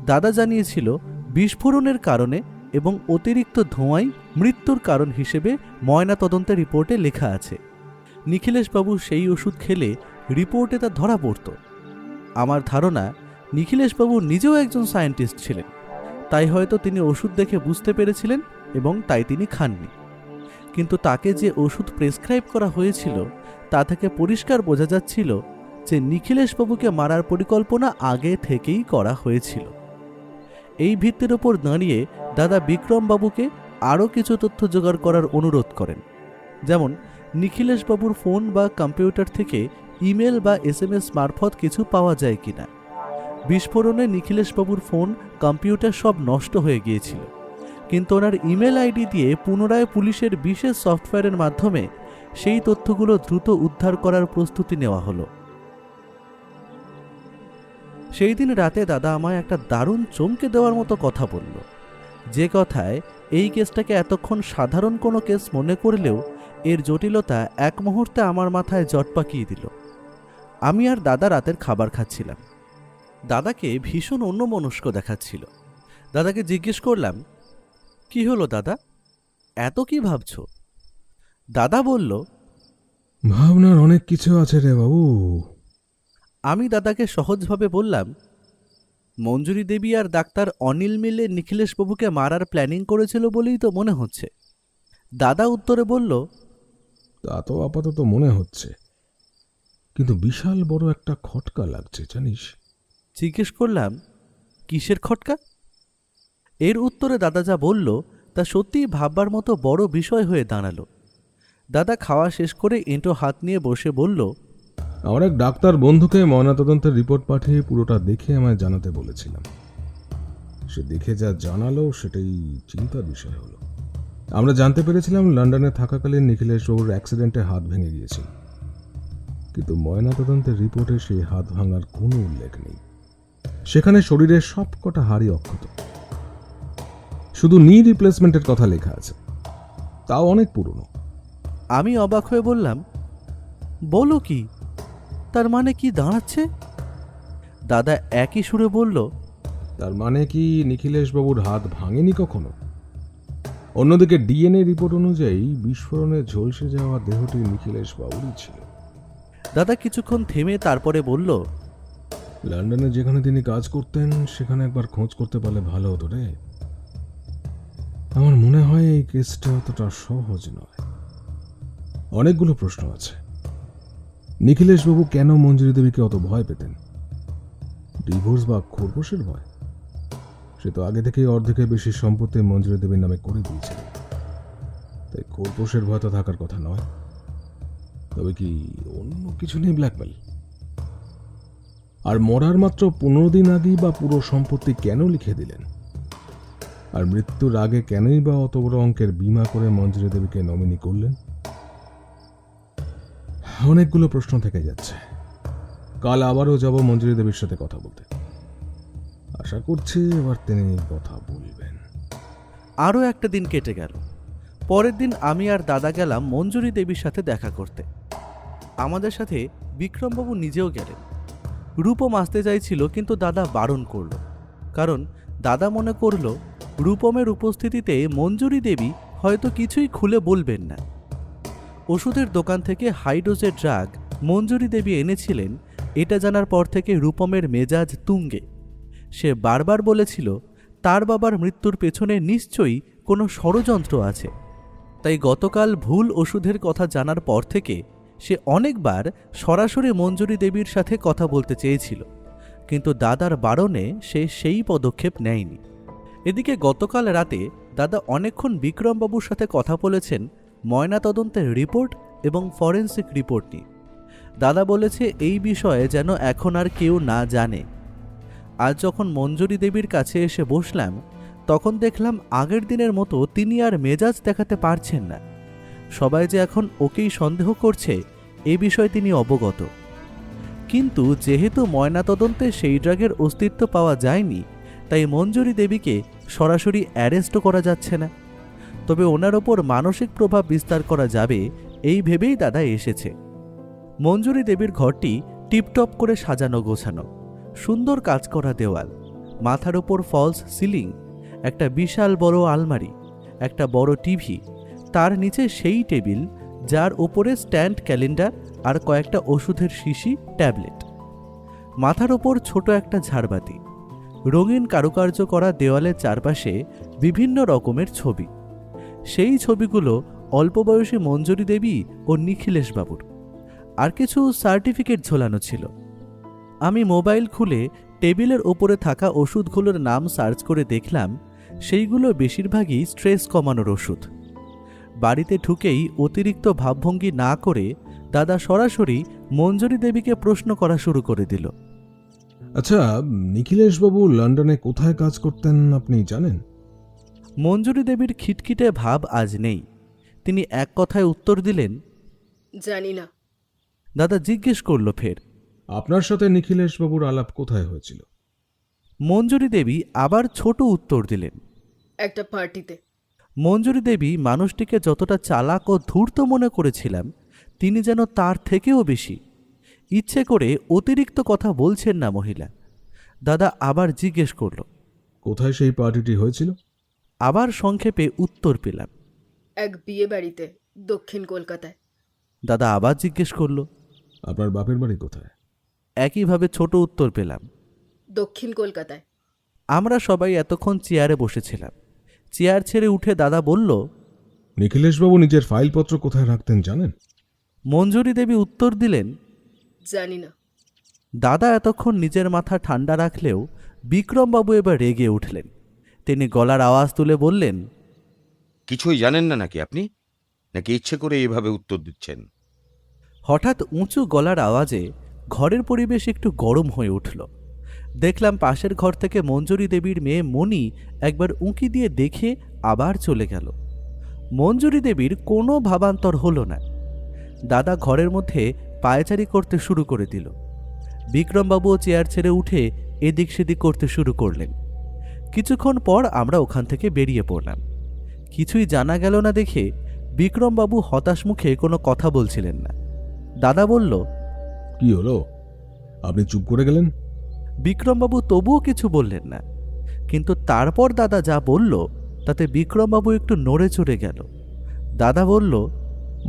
দাদা জানিয়েছিল বিস্ফোরণের কারণে এবং অতিরিক্ত ধোঁয়াই মৃত্যুর কারণ হিসেবে ময়নাতদন্তের রিপোর্টে লেখা আছে। নিখিলেশবাবু সেই ওষুধ খেলে রিপোর্টে তা ধরা পড়ত। আমার ধারণা নিখিলেশবাবু নিজেও একজন সায়েন্টিস্ট ছিলেন, তাই হয়তো তিনি ওষুধ দেখে বুঝতে পেরেছিলেন এবং তাই তিনি খাননি। কিন্তু তাকে যে ওষুধ প্রেসক্রাইব করা হয়েছিল তা থেকে পরিষ্কার বোঝা যাচ্ছিল যে নিখিলেশবাবুকে মারার পরিকল্পনা আগে থেকেই করা হয়েছিল। এই ভিত্তির ওপর দাঁড়িয়ে দাদা বিক্রমবাবুকে আরও কিছু তথ্য জোগাড় করার অনুরোধ করেন, যেমন নিখিলেশবাবুর ফোন বা কম্পিউটার থেকে ইমেল বা SMS মারফত কিছু পাওয়া যায় কিনা। বিস্ফোরণে নিখিলেশবাবুর ফোন কম্পিউটার সব নষ্ট হয়ে গিয়েছিল, কিন্তু ওনার ইমেল আইডি দিয়ে পুনরায় পুলিশের বিশেষ সফটওয়্যারের মাধ্যমে সেই তথ্যগুলো দ্রুত উদ্ধার করার প্রস্তুতি নেওয়া হলো। সেই দিন রাতে দাদা আমায় একটা দারুণ চমকে দেওয়ার মতো কথা বলল, যে কথায় এই কেসটাকে এতক্ষণ সাধারণ কোনো কেস মনে করলেও এর জটিলতা এক মুহূর্তে আমার মাথায় জট পাকিয়ে দিল। আমি আর দাদা রাতের খাবার খাচ্ছিলাম। দাদাকে ভীষণ অন্যমনস্ক দেখাচ্ছিল। দাদাকে জিজ্ঞেস করলাম, কি হলো দাদা, এত কি ভাবছো? দাদা বলল, ভাবনার অনেক কিছু আছে রে বাবু। আমি দাদাকে সহজভাবে বললাম, মঞ্জুরি দেবী আর ডাক্তার অনিল মিলে নিখিলেশবাবুকে মারার প্ল্যানিং করেছিল বলেই তো মনে হচ্ছে। দাদা উত্তরে বলল, তা তো আপাতত মনে হচ্ছে, কিন্তু বিশাল বড় একটা খটকা লাগছে জানিস। জিজ্ঞেস করলাম, কিসের খটকা? এর উত্তরে দাদা যা বলল তা সত্যিই ভাববার মতো বড় বিষয় হয়ে দাঁড়ালো। দাদা খাওয়া শেষ করে এঁটো হাত নিয়ে বসে বলল, আমার এক ডাক্তার বন্ধুকে ময়নাতদন্তের রিপোর্ট পাঠিয়ে পুরোটা দেখে আমায় জানাতে বলেছিলাম। সে দেখে যা জানালো সেটাই চিন্তার বিষয় হলো। আমরা জানতে পেরেছিলাম লন্ডনে থাকাকালীন নিখিলেশবাবুর অ্যাক্সিডেন্টে হাত ভেঙে গিয়েছিল, কিন্তু ময়নাতদন্তের রিপোর্টে সেই হাত ভাঙার কোনো উল্লেখ নেই। সেখানে শরীরের সব কটা হাড়ই অক্ষত, শুধু নি রিপ্লেসমেন্টের কথা লেখা আছে, তাও অনেক পুরনো। আমি অবাক হয়ে বললাম, বলো কি, তার মানে কি দাঁড়াচ্ছে? দাদা একই সুরে বলল, তার মানে কি নিখিলেশবাবুর হাত ভাঙেনি কখনো? অন্যদিকে ডিএনএ রিপোর্ট অনুযায়ী বিস্ফোরণে ঝলসে যাওয়া দেহটি নিখিলেশবাবুরই ছিল। দাদা কিছুক্ষণ থেমে তারপরে বলল, লন্ডনে যেখানে তিনি কাজ করতেন সেখানে একবার খোঁজ করতে পারলে ভালো হতো রে। আমার মনে হয় এই কেসটা অতটা সহজ নয়। অনেকগুলো প্রশ্ন আছে। নিখিলেশবাবু কেন মঞ্জুরি দেবীকে অত ভয় পেতেন? ডিভোর্স বা খোরপোশের ভয়? সে তো আগে থেকেই অর্ধেকের বেশি সম্পত্তি মঞ্জুরি দেবীর নামে করে দিয়েছিল, তাই খোরপোশের ভয় তো থাকার কথা নয়। তবে কি অন্য কিছু নেই ব্ল্যাকমেল? আর মরার মাত্র 15 দিন আগেই বা পুরো সম্পত্তি কেন লিখে দিলেন? আর মৃত্যুর আগে কেনই বা অত বড় অঙ্কের বীমা করে মঞ্জুরি দেবীকে নমিনি করলেন? অনেকগুলো প্রশ্ন থেকে যাচ্ছে। কাল আবারও যাব মঞ্জুরি দেবীর সাথে কথা বলতে। আশা করছি এবার তিনি কথা বলবেন। আরও একটা দিন কেটে গেল। পরের দিন আমি আর দাদা গেলাম মঞ্জুরি দেবীর সাথে দেখা করতে। আমাদের সাথে বিক্রমবাবু নিজেও গেলেন। রূপম আসতে চাইছিল, কিন্তু দাদা বারণ করল। কারণ দাদা মনে করল রূপমের উপস্থিতিতে মঞ্জুরি দেবী হয়তো কিছুই খুলে বলবেন না। ওষুধের দোকান থেকে হাইডোজের ড্রাগ মঞ্জুরি দেবী এনেছিলেন, এটা জানার পর থেকে রূপমের মেজাজ তুঙ্গে। সে বারবার বলেছিল তার বাবার মৃত্যুর পেছনে নিশ্চয়ই কোনো ষড়যন্ত্র আছে। তাই গতকাল ভুল ওষুধের কথা জানার পর থেকে সে অনেকবার সরাসরি মঞ্জুরি দেবীর সাথে কথা বলতে চেয়েছিল, কিন্তু দাদার বারণে সে সেই পদক্ষেপ নেয়নি। এদিকে গতকাল রাতে দাদা অনেকক্ষণ বিক্রমবাবুর সাথে কথা বলেছেন ময়নাতদন্তের রিপোর্ট এবং ফরেন্সিক রিপোর্ট নিয়ে। দাদা বলেছে এই বিষয়ে যেন এখন আর কেউ না জানে। আজ যখন মঞ্জুরি দেবীর কাছে এসে বসলাম, তখন দেখলাম আগের দিনের মতো তিনি আর মেজাজ দেখাতে পারছেন না। সবাই যে এখন ওকেই সন্দেহ করছে এ বিষয়ে তিনি অবগত। কিন্তু যেহেতু ময়নাতদন্তে সেই ড্রাগের অস্তিত্ব পাওয়া যায়নি, তাই মঞ্জুরি দেবীকে সরাসরি অ্যারেস্টও করা যাচ্ছে না। তবে ওনার ওপর মানসিক প্রভাব বিস্তার করা যাবে এই ভেবেই দাদা এসেছে। মঞ্জুরি দেবীর ঘরটি টিপটপ করে সাজানো গোছানো, সুন্দর কাজ করা দেওয়াল, মাথার ওপর ফলস সিলিং, একটা বিশাল বড় আলমারি, একটা বড় টিভি, তার নিচে সেই টেবিল যার ওপরে স্ট্যান্ড ক্যালেন্ডার আর কয়েকটা ওষুধের শিশি, ট্যাবলেট। মাথার ওপর ছোট একটা ঝাড়বাতি, রঙিন কারুকার্য করা দেওয়ালের চারপাশে বিভিন্ন রকমের ছবি। সেই ছবিগুলো অল্প বয়সী মঞ্জুরি দেবী ও নিখিলেশ বাবুর। আর কিছু সার্টিফিকেট ঝোলানো ছিল। আমি মোবাইল খুলে টেবিলের ওপরে থাকা ওষুধগুলোর নাম সার্চ করে দেখলাম সেইগুলো বেশিরভাগই স্ট্রেস কমানোর ওষুধ। বাড়িতে ঢুকেই অতিরিক্ত ভাবভঙ্গি না করে দাদা সরাসরি মঞ্জুরি দেবীকে প্রশ্ন করা শুরু করে দিল। আচ্ছা, নিখিলেশবাবু লন্ডনে কোথায় কাজ করতেন আপনি জানেন? মঞ্জুরি দেবীর খিটখিটে ভাব আজ নেই। তিনি এক কথায় উত্তর দিলেন, জানি না। দাদা জিজ্ঞেস করল ফের, আপনার সাথে নিখিলেশবাবুর আলাপ কোথায় হয়েছিল? মঞ্জুরি দেবী আবার ছোট উত্তর দিলেন, একটা পার্টিতে। মঞ্জুরি দেবী মানুষটিকে যতটা চালাক ও ধূর্ত মনে করেছিলাম, তিনি যেন তার থেকেও বেশি। ইচ্ছে করে অতিরিক্ত কথা বলছেন না মহিলা। দাদা আবার জিজ্ঞেস করল, কোথায় সেই পার্টিটি হয়েছিল? আবার সংক্ষেপে উত্তর পেলাম, এক বিয়ে বাড়িতে, দক্ষিণ কলকাতায়। দাদা আবার জিজ্ঞেস করল, আপনার বাপের বাড়ি কোথায়? একইভাবে ছোট উত্তর পেলাম। দক্ষিণ কলকাতায়। আমরা সবাই এতক্ষণ চেয়ারে বসেছিলাম। চেয়ার ছেড়ে উঠে দাদা বলল, নিখিলেশবাবু নিজের ফাইলপত্র কোথায় রাখতেন জানেন? মঞ্জুরি দেবী উত্তর দিলেন, জানি না। দাদা এতক্ষণ নিজের মাথা ঠান্ডা রাখলেও বিক্রমবাবু এবার রেগে উঠলেন। তিনি গলার আওয়াজ তুলে বললেন, কিছুই জানেন না নাকি আপনি? নাকি ইচ্ছে করে এইভাবে উত্তর দিচ্ছেন? হঠাৎ উঁচু গলার আওয়াজে ঘরের পরিবেশ একটু গরম হয়ে উঠল। দেখলাম পাশের ঘর থেকে মঞ্জুরি দেবীর মেয়ে মণি একবার উঁকি দিয়ে দেখে আবার চলে গেল। মঞ্জুরি দেবীর কোনো ভাবান্তর হলো না। দাদা ঘরের মধ্যে পায়চারি করতে শুরু করে দিল। বিক্রমবাবুও চেয়ার ছেড়ে উঠে এদিক সেদিক করতে শুরু করলেন। কিছুক্ষণ পর আমরা ওখান থেকে বেরিয়ে পড়লাম। কিছুই জানা গেল না দেখে বিক্রমবাবু হতাশ মুখে কোনো কথা বলছিলেন না। দাদা বলল, কি হলো, আপনি চুপ করে গেলেন? বিক্রমবাবু তবুও কিছু বললেন না। কিন্তু তারপর দাদা যা বলল তাতে বিক্রমবাবু একটু নড়ে চড়ে গেল। দাদা বলল,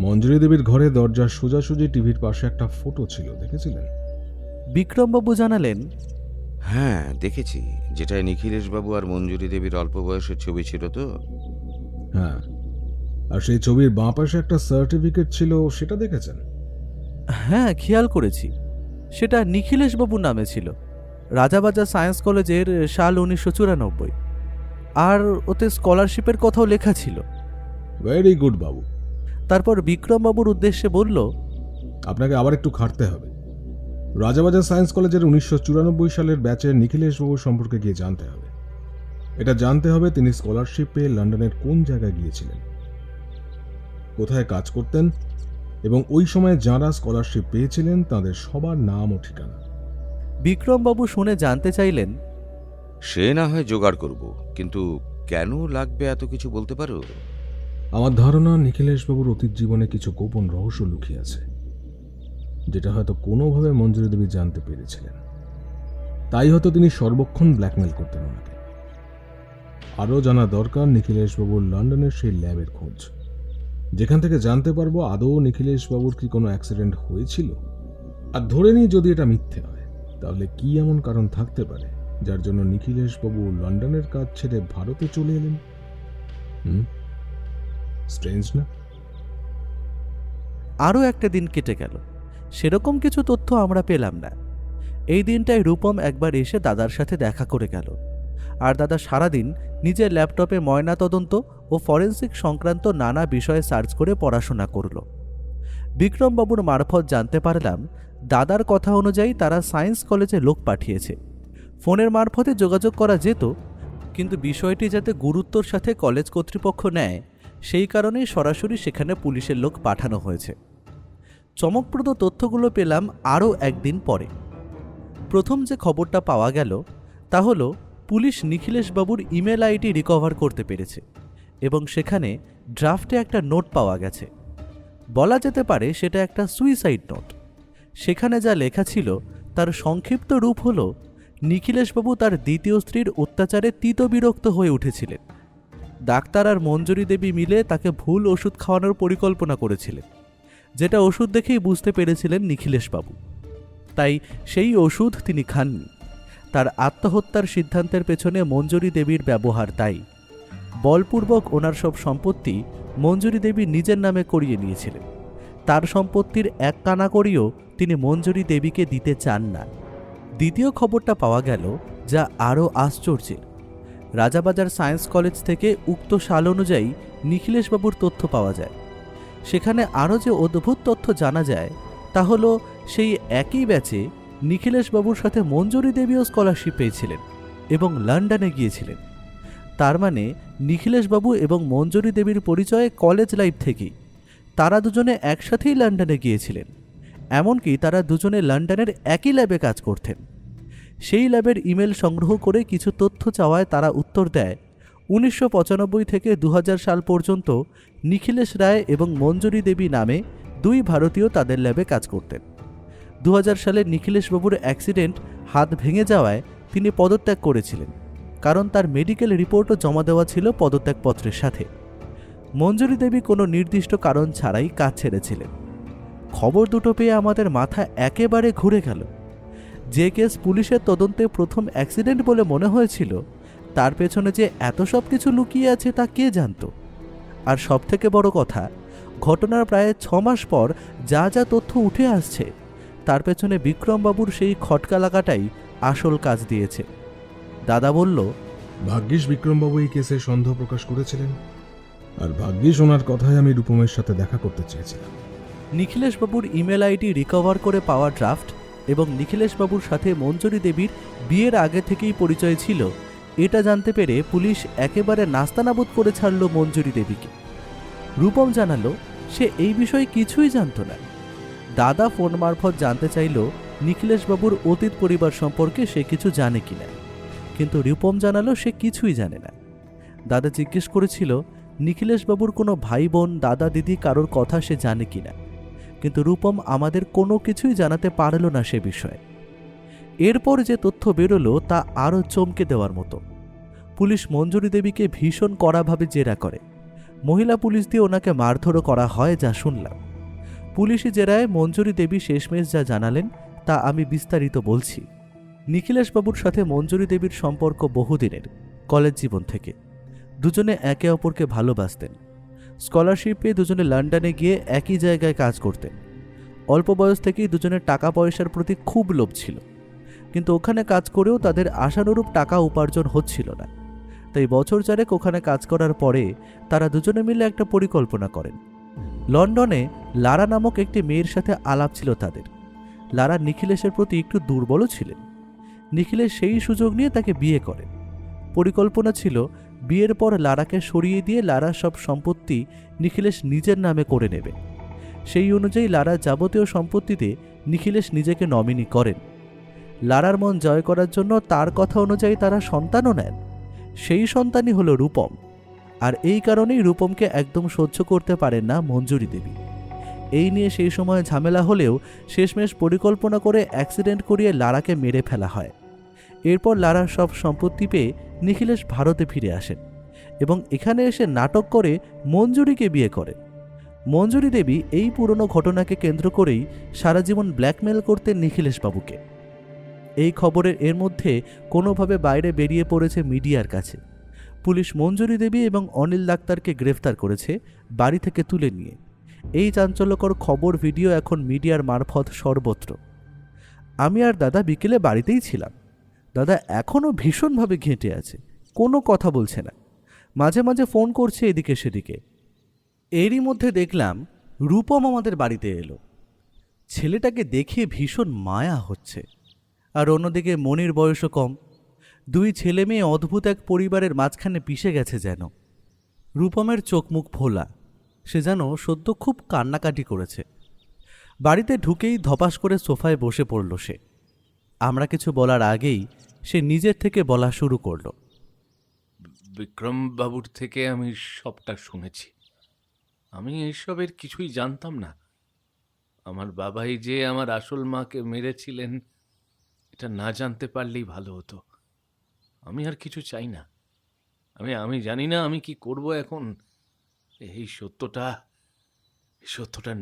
মঞ্জুরি দেবীর ঘরে দরজার সোজাসুজি টিভির পাশে একটা ফটো ছিল, দেখেছিলেন? বিক্রমবাবু জানালেন, হ্যাঁ, দেখেছি। যেটায় নিখিলেশবাবু আর মঞ্জুরি দেবীর অল্প বয়সের ছবি ছিল তো? হ্যাঁ, আর সেই ছবির বাঁ পাশে একটা সার্টিফিকেট ছিল, সেটা দেখেছেন? হ্যাঁ খেয়াল করেছি, সেটা নিখিলেশবাবুর নামে ছিল, রাজাবাজার সায়েন্স কলেজের সাল 1994, আর ওতে স্কলারশিপের কথাও লেখা ছিল। ভেরি গুড বাবু। তারপর বিক্রমবাবুর উদ্দেশ্যে বলল, আপনাকে আবার একটু খাটতে হবে। রাজাবাজার সায়েন্স কলেজের 1994 সালের ব্যাচের নিখিলেশবাবু সম্পর্কে গিয়ে জানতে হবে। এটা জানতে হবে তিনি স্কলারশিপ পেয়ে লন্ডনের কোন জায়গায় গিয়েছিলেন, কোথায় কাজ করতেন, এবং ওই সময়ে যাঁরা স্কলারশিপ পেয়েছিলেন তাদের সবার নাম ও ঠিকানা। বিক্রমবাবু শুনে জানতে চাইলেন, সে না হয় জোগাড় করব, কিন্তু কেন লাগবে এত কিছু বলতে পারো? আমার ধারণা নিখিলেশবাবুর অতীত জীবনে কিছু গোপন রহস্য লুকিয়ে আছে, যেটা হয়তো কোনোভাবে মঞ্জুরি দেবী জানতে পেরেছিলেন। তাই হয়তো তিনি সর্বক্ষণ ব্ল্যাকমেল করতেন ওনাকে। আরও জানা দরকার নিখিলেশবাবুর লন্ডনের সেই ল্যাবের খোঁজ, যেখান থেকে জানতে পারবো আদৌ নিখিলেশবাবুর কি কোনো অ্যাক্সিডেন্ট হয়েছিল। আর ধরে নিই যদি এটা মিথ্যে হয়, তাহলে কি এমন কারণ থাকতে পারে যার জন্য নিখিলেশবাবু লন্ডনের কাজ ছেড়ে ভারতে চলে এলেন? স্ট্রেঞ্জ না? আরও একটা দিন কেটে গেল, সেরকম কিছু তথ্য আমরা পেলাম না। এই দিনটায় রূপম একবার এসে দাদার সাথে দেখা করে গেল, আর দাদা সারাদিন নিজের ল্যাপটপে ময়নাতদন্ত ও ফরেন্সিক সংক্রান্ত নানা বিষয়ে সার্চ করে পড়াশোনা করল। বিক্রমবাবুর মারফত জানতে পারলাম দাদার কথা অনুযায়ী তারা সায়েন্স কলেজে লোক পাঠিয়েছে। ফোনের মারফতে যোগাযোগ করা যেত, কিন্তু বিষয়টি যাতে গুরুত্বর সাথে কলেজ কর্তৃপক্ষ নেয় সেই কারণেই সরাসরি সেখানে পুলিশের লোক পাঠানো হয়েছে। চমকপ্রদ তথ্যগুলো পেলাম আরও একদিন পরে। প্রথম যে খবরটা পাওয়া গেল তা হলো পুলিশ নিখিলেশবাবুর ইমেল আইডি রিকভার করতে পেরেছে এবং সেখানে ড্রাফটে একটা নোট পাওয়া গেছে। বলা যেতে পারে সেটা একটা সুইসাইড নোট। সেখানে যা লেখা ছিল তার সংক্ষিপ্ত রূপ হলো, নিখিলেশবাবু তার দ্বিতীয় স্ত্রীর অত্যাচারে তীতবিরক্ত হয়ে উঠেছিলেন। ডাক্তার আর মঞ্জুরি দেবী মিলে তাকে ভুল ওষুধ খাওয়ানোর পরিকল্পনা করেছিলেন, যেটা ওষুধ দেখেই বুঝতে পেরেছিলেন নিখিলেশবাবু। তাই সেই ওষুধ তিনি খাননি। তার আত্মহত্যার সিদ্ধান্তের পেছনে মঞ্জুরি দেবীর ব্যবহার দায়ী। বলপূর্বক ওনার সব সম্পত্তি মঞ্জুরি দেবী নিজের নামে করিয়ে নিয়েছিলেন। তার সম্পত্তির এক কানাকড়িও তিনি মঞ্জুরি দেবীকে দিতে চান না। দ্বিতীয় খবরটা পাওয়া গেল যা আরও আশ্চর্যের। রাজাবাজার সায়েন্স কলেজ থেকে উক্ত সাল অনুযায়ী নিখিলেশবাবুর তথ্য পাওয়া যায়। সেখানে আরও যে অদ্ভুত তথ্য জানা যায় তা হলো সেই একই ব্যাচে নিখিলেশবাবুর সাথে মঞ্জুরি দেবীও স্কলারশিপ পেয়েছিলেন এবং লন্ডনে গিয়েছিলেন। তার মানে নিখিলেশবাবু এবং মঞ্জুরি দেবীর পরিচয়ে কলেজ লাইফ থেকেই। তারা দুজনে একসাথেই লন্ডনে গিয়েছিলেন, এমনকি তারা দুজনে লন্ডনের একই ল্যাবে কাজ করতেন। সেই ল্যাবের ইমেল সংগ্রহ করে কিছু তথ্য চাওয়ায় তারা উত্তর দেয় 1995 থেকে 2000 সাল পর্যন্ত নিখিলেশ রায় এবং মঞ্জুরি দেবী নামে দুই ভারতীয় তাদের ল্যাবে কাজ করতেন। 2000 সালে নিখিলেশবাবুর অ্যাক্সিডেন্ট, হাত ভেঙে যাওয়ায় তিনি পদত্যাগ করেছিলেন, কারণ তার মেডিকেল রিপোর্টও জমা দেওয়া ছিল পদত্যাগপত্রের সাথে। মঞ্জুরি দেবী কোনো নির্দিষ্ট কারণ ছাড়াই কাজ ছেড়েছিলেন। খবর দুটো পেয়ে আমাদের মাথা একেবারে ঘুরে গেল। যে কেস পুলিশের তদন্তে প্রথম অ্যাক্সিডেন্ট বলে মনে হয়েছিল, তার পেছনে যে এত সব কিছু লুকিয়ে আছে তা কে জানত। আর সবথেকে বড় কথা, ঘটনার প্রায় 6 মাস পর যা যা তথ্য উঠে আসছে তার পেছনে বিক্রমবাবুর সেই খটকা লাগাটাই আসল কাজ দিয়েছে। দাদা বলল, ভাগ্যিস বিক্রমবাবু এই কেসে সন্দেহ প্রকাশ করেছিলেন, আর ভাগ্যিস ওনার কথায় আমি রূপমের সাথে দেখা করতে চেয়েছিলাম। নিখিলেশবাবুর ইমেল আইডি রিকভার করে পাওয়া ড্রাফট এবং নিখিলেশবাবুর সাথে মঞ্জুরি দেবীর বিয়ের আগে থেকেই পরিচয় ছিল, এটা জানতে পেরে পুলিশ একেবারে নাস্তানাবুদ করে ছাড়ল মঞ্জুরি দেবীকে। রূপম জানালো সে এই বিষয়ে কিছুই জানত না। দাদা ফোন মারফত জানতে চাইল নিখিলেশবাবুর অতীত পরিবার সম্পর্কে সে কিছু জানে কিনা, কিন্তু রূপম জানালো সে কিছুই জানে না। দাদা জিজ্ঞেস করেছিল নিখিলেশবাবুর কোনো ভাই বোন, দাদা দিদি কারোর কথা সে জানে কিনা, কিন্তু রূপম আমাদের কোনো কিছুই জানাতে পারল না সে বিষয়ে। এরপর যে তথ্য বেরোলো তা আরও চমকে দেওয়ার মতো। পুলিশ মঞ্জুরি দেবীকে ভীষণ কড়াভাবে জেরা করে। মহিলা পুলিশ দিয়ে ওনাকে মারধরও করা হয় যা শুনলাম। পুলিশি জেরায় মঞ্জুরি দেবী শেষমেশ যা জানালেন তা আমি বিস্তারিত বলছি। নিখিলেশবাবুর সাথে মঞ্জুরি দেবীর সম্পর্ক বহুদিনের, কলেজ জীবন থেকে। দুজনে একে অপরকে ভালোবাসতেন। স্কলারশিপ পেয়ে দুজনে লন্ডনে গিয়ে একই জায়গায় কাজ করতেন। অল্প বয়স থেকেই দুজনের টাকা পয়সার প্রতি খুব লোভ ছিল, কিন্তু ওখানে কাজ করেও তাদের আশানুরূপ টাকা উপার্জন হচ্ছিল না। তাই বছর চারেক ওখানে কাজ করার পরে তারা দুজনে মিলে একটা পরিকল্পনা করেন। লন্ডনে লারা নামক একটি মেয়ের সাথে আলাপ ছিল তাদের। লারা নিখিলেশের প্রতি একটু দুর্বলও ছিলেন। নিখিলেশ সেই সুযোগ নিয়ে তাকে বিয়ে করেন। পরিকল্পনা ছিল বিয়ের পর লারাকে সরিয়ে দিয়ে লারার সব সম্পত্তি নিখিলেশ নিজের নামে করে নেবে। সেই অনুযায়ী লারার যাবতীয় সম্পত্তিতে নিখিলেশ নিজেকে নমিনি করেন। লারার মন জয় করার জন্য তার কথা অনুযায়ী তারা সন্তানও নেন। সেই সন্তানই হলো রূপম। আর এই কারণেই রূপমকে একদম সহ্য করতে পারেন না মঞ্জুরি দেবী। এই নিয়ে সেই সময় ঝামেলা হলেও শেষমেশ পরিকল্পনা করে অ্যাক্সিডেন্ট করিয়ে লারাকে মেরে ফেলা হয়। এরপর লারার সব সম্পত্তি পেয়ে নিখিলেশ ভারতে ফিরে আসেন এবং এখানে এসে নাটক করে মঞ্জুরিকে বিয়ে করেন। মঞ্জুরি দেবী এই পুরনো ঘটনাকে কেন্দ্র করেই সারা জীবন ব্ল্যাকমেল করতেন নিখিলেশবাবুকে। এই খবরের এর মধ্যে কোনোভাবে বাইরে বেরিয়ে পড়েছে মিডিয়ার কাছে। পুলিশ মঞ্জুরি দেবী এবং অনিল ডাক্তারকে গ্রেফতার করেছে বাড়ি থেকে তুলে নিয়ে। এই চাঞ্চল্যকর খবর ভিডিও এখন মিডিয়ার মারফত সর্বত্র। আমি আর দাদা বিকেলে বাড়িতেই ছিলাম। দাদা এখনও ভীষণভাবে ঘেঁটে আছে, কোনো কথা বলছে না। মাঝে মাঝে ফোন করছে এদিকে সেদিকে। এরই মধ্যে দেখলাম রূপম আমাদের বাড়িতে এলো। ছেলেটাকে দেখে ভীষণ মায়া হচ্ছে। আর অন্যদিকে মনির বয়সও কম। দুই ছেলে মেয়ে অদ্ভুত এক পরিবারের মাঝখানে পিষে গেছে যেন। রূপমের চোখ মুখ ফোলা, সে যেন সদ্য খুব কান্নাকাটি করেছে। বাড়িতে ঢুকেই ধপাস করে সোফায় বসে পড়ল সে। আমরা কিছু বলার আগেই সে নিজের থেকে বলা শুরু করল। বিক্রম বাবুর থেকে আমি সবটা শুনেছি। আমি এইসবের কিছুই জানতাম না। আমার বাবাই যে আমার আসল মাকে মেরেছিলেন এটা না জানতে পারলেই ভালো হতো। আমি আর কিছু চাই না। আমি জানি না আমি কি করব এখন। এই সত্যটা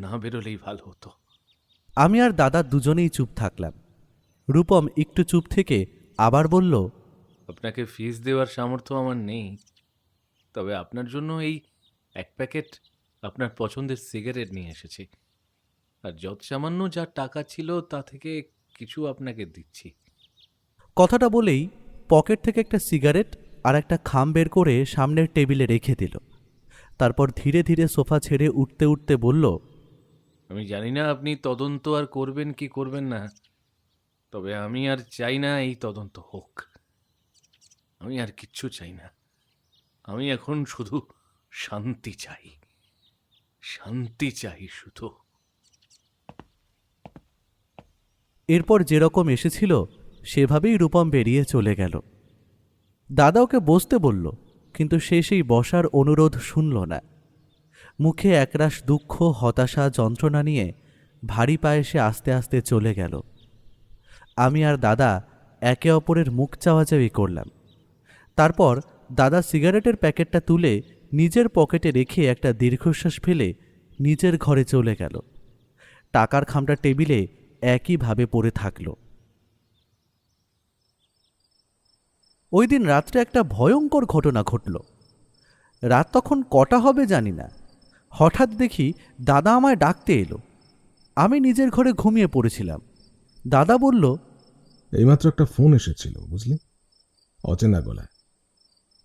না বেরোলেই ভালো হতো। আমি আর দাদা দুজনেই চুপ থাকলাম। রূপম একটু চুপ থেকে আবার বলল, আপনাকে ফিস দেওয়ার সামর্থ্য আমার নেই, তবে আপনার জন্য এই এক প্যাকেট আপনার পছন্দের সিগারেট নিয়ে এসেছি। আর যত সামান্য যা টাকা ছিল তা থেকে কিছু আপনাকে দিচ্ছি। কথাটা বলেই পকেট থেকে একটা সিগারেট আর একটা খাম বের করে সামনের টেবিলে রেখে দিল। তারপর ধীরে ধীরে সোফা ছেড়ে উঠতে উঠতে বলল, আমি জানি না আপনি তদন্ত আর করবেন কি করবেন না, তবে আমি আর চাই না এই তদন্ত হোক। আমি আর কিচ্ছু চাই না। আমি এখন শুধু শান্তি চাই, শান্তি চাই শুধু। এরপর যেরকম এসেছিল সেভাবেই রূপম বেরিয়ে চলে গেল। দাদা ওকে বসতে বলল, কিন্তু সে সেই বসার অনুরোধ শুনল না। মুখে একরাশ দুঃখ, হতাশা, যন্ত্রণা নিয়ে ভারী পায়ে সে আস্তে আস্তে চলে গেল। আমি আর দাদা একে অপরের মুখ চাওয়াচাওয়ি করলাম। তারপর দাদা সিগারেটের প্যাকেটটা তুলে নিজের পকেটে রেখে একটা দীর্ঘশ্বাস ফেলে নিজের ঘরে চলে গেল। টাকার খামটা টেবিলে একইভাবে পড়ে থাকল। ওই দিন রাত্রে একটা ভয়ঙ্কর ঘটনা ঘটল। রাত তখন কটা হবে জানি না। হঠাৎ দেখি দাদা আমায় ডাকতে এলো। আমি নিজের ঘরে ঘুমিয়ে পড়েছিলাম। দাদা বলল, এইমাত্র একটা ফোন এসেছিল, বুঝলি, অচেনা গলায়।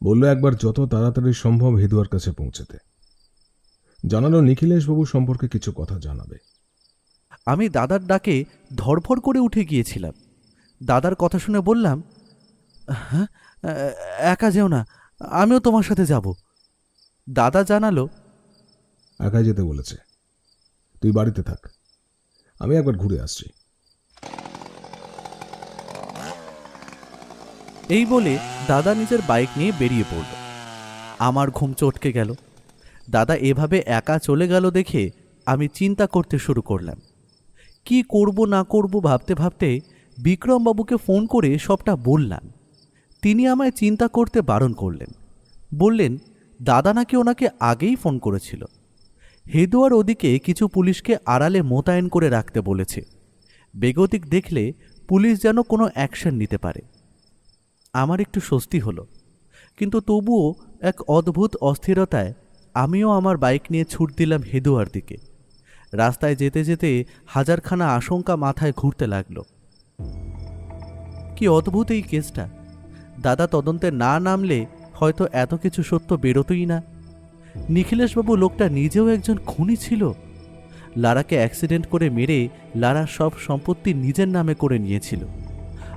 বলল একবার যত তাড়াতাড়ি সম্ভব হেদুয়ার কাছে পৌঁছাতে। জানালো নিখিলেশবাবু সম্পর্কে কিছু কথা জানাবে। আমি দাদার ডাকে ধড়ফড় করে উঠে গিয়েছিলাম। দাদার কথা শুনে বললাম, হ্যাঁ, একা যেও না, আমিও তোমার সাথে যাব। দাদা জানালো, একাই যেতে বলেছে, তুই বাড়িতে থাক, আমি একবার ঘুরে আসছি। এই বলে দাদা নিজের বাইক নিয়ে বেরিয়ে পড়ল। আমার ঘুম চটকে গেল। দাদা এভাবে একা চলে গেল দেখে আমি চিন্তা করতে শুরু করলাম। কি করব না করব ভাবতে ভাবতে বিক্রমবাবুকে ফোন করে সবটা বললাম। তিনি আমায় চিন্তা করতে বারণ করলেন। বললেন দাদা নাকি ওনাকে আগেই ফোন করেছিল। হেদুয়ার ওদিকে কিছু পুলিশকে আড়ালে মোতায়েন করে রাখতে বলেছে। বেগতিক দেখলে পুলিশ যেন কোনো অ্যাকশন নিতে পারে। আমার একটু স্বস্তি হলো, কিন্তু তবুও এক অদ্ভুত অস্থিরতায় আমিও আমার বাইক নিয়ে ছুট দিলাম হেদুয়ার দিকে। রাস্তায় যেতে যেতে হাজারখানা আশঙ্কা মাথায় ঘুরতে লাগলো। কি অদ্ভুত এই কেসটা! দাদা তদন্তে না নামলে হয়তো এত কিছু সত্য বেরোতই না। নিখিলেশবাবু লোকটা নিজেও একজন খুনি ছিল। লারাকে অ্যাক্সিডেন্ট করে মেরে লারার সব সম্পত্তি নিজের নামে করে নিয়েছিল।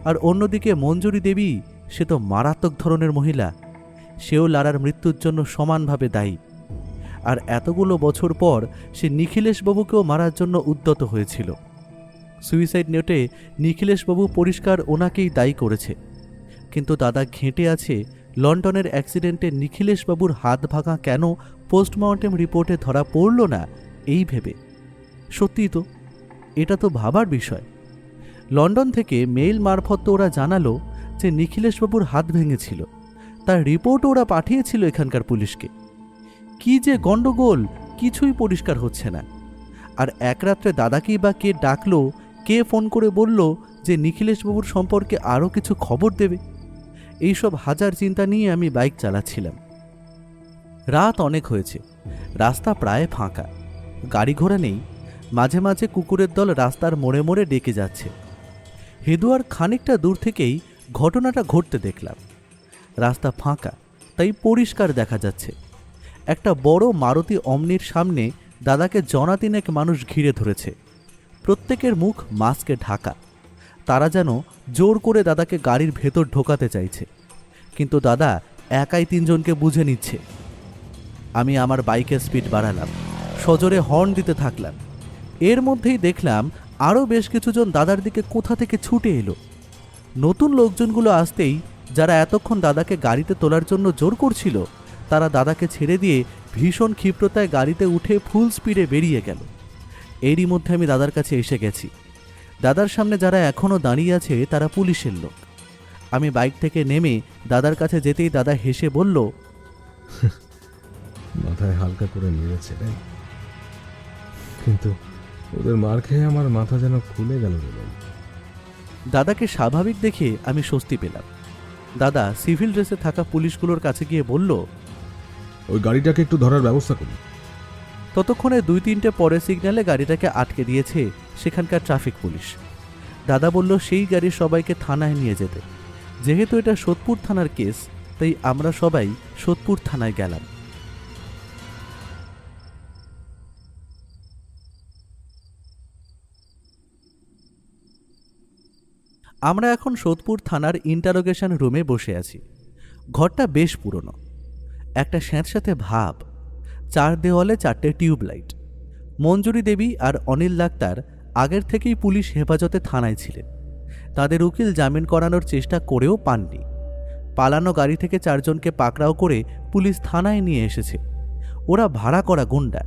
আর অন্যদিকে মঞ্জুরি দেবী, সে তো মারাত্মক ধরনের মহিলা, সেও লারার মৃত্যুর জন্য সমানভাবে দায়ী। আর এতগুলো বছর পর সে নিখিলেশবাবুকেও মারার জন্য উদ্যত হয়েছিল। সুইসাইড নোটে নিখিলেশবাবু পরিষ্কার ওনাকেই দায়ী করেছে। কিন্তু দাদা ঘেঁটে আছে লন্ডনের অ্যাক্সিডেন্টে নিখিলেশবাবুর হাত ভাঙা কেন পোস্টমর্টেম রিপোর্টে ধরা পড়ল না এই ভেবে। সত্যিই তো, এটা তো ভাবার বিষয়। লন্ডন থেকে মেইল মারফত তো ওরা জানালো যে নিখিলেশবাবুর হাত ভেঙেছিল, তার রিপোর্টও ওরা পাঠিয়েছিল এখানকার পুলিশকে। কি যে গণ্ডগোল, কিছুই পরিষ্কার হচ্ছে না। আর এক রাত্রে দাদাকেই বা কে ডাকলো, কে ফোন করে বলল যে নিখিলেশবাবুর সম্পর্কে আরও কিছু খবর দেবে। এইসব হাজার চিন্তা নিয়ে আমি বাইক চালাচ্ছিলাম। রাত অনেক হয়েছে, রাস্তা প্রায় ফাঁকা, গাড়ি ঘোড়া নেই। মাঝে মাঝে কুকুরের দল রাস্তার মোড়ে মোড়ে ডেকে যাচ্ছে। হেদুয়ার খানিকটা দূর থেকেই ঘটনাটা ঘটতে দেখলাম। রাস্তা ফাঁকা, তাই পরিষ্কার দেখা যাচ্ছে। একটা বড় মারুতি অমনির সামনে দাদাকে জনা তিনেক মানুষ ঘিরে ধরেছে। প্রত্যেকের মুখ মাস্কে ঢাকা। তারা যেন জোর করে দাদাকে গাড়ির ভেতর ঢোকাতে চাইছে, কিন্তু দাদা একাই তিনজনকে বুঝে নিচ্ছে। আমি আমার বাইকের স্পিড বাড়ালাম, সজোরে হর্ন দিতে থাকলাম। এর মধ্যেই দেখলাম আরও বেশ কিছুজন দাদার দিকে কোথা থেকে ছুটে এলো। নতুন লোকজনগুলো আসতেই যারা এতক্ষণ দাদাকে গাড়িতে তোলার জন্য জোর করছিল, তারা দাদাকে ছেড়ে দিয়ে ভীষণ ক্ষিপ্রতায় গাড়িতে উঠে ফুল স্পিডে বেরিয়ে গেল। এরই মধ্যে আমি দাদার কাছে এসে গেছি। দাদার সামনে যারা এখনও দাঁড়িয়ে আছে তারা পুলিশের লোক। আমি বাইক থেকে নেমে দাদার কাছে যেতেই দাদা হেসে বলল, মাথায় হালকা করে মেরেছে রে, কিন্তু ওদের মার খেয়ে আমার মাথা যেন খুলে গেল রে ভাই। দাদাকে স্বাভাবিক দেখে আমি স্বস্তি পেলাম। দাদা সিভিল ড্রেসে থাকা পুলিশগুলোর কাছে গিয়ে বলল, ওই গাড়িটাকে একটু ধরার ব্যবস্থা করুন। ততক্ষণে 2-3টে পরে সিগন্যালে গাড়িটাকে আটকে দিয়েছে সেখানকার ট্রাফিক পুলিশ। দাদা বলল সেই গাড়ির সবাইকে থানায় নিয়ে যেতে। যেহেতু এটা সোদপুর থানার কেস, তাই আমরা সবাই সোদপুর থানায় গেলাম। আমরা এখন সোদপুর থানার ইন্টারোগেশন রুমে বসে আছি। ঘরটা বেশ পুরনো, একটা স্যাঁতস্যাঁতে ভাব, 4 দেওয়ালে 4টে টিউবলাইট। মঞ্জুরি দেবী আর অনিল ডাক্তার আগের থেকেই পুলিশ হেফাজতে থানায় ছিলেন। তাদের উকিল জামিন করানোর চেষ্টা করেও পাননি। পালানো গাড়ি থেকে 4 জনকে পাকড়াও করে পুলিশ থানায় নিয়ে এসেছে। ওরা ভাড়া করা গুন্ডা।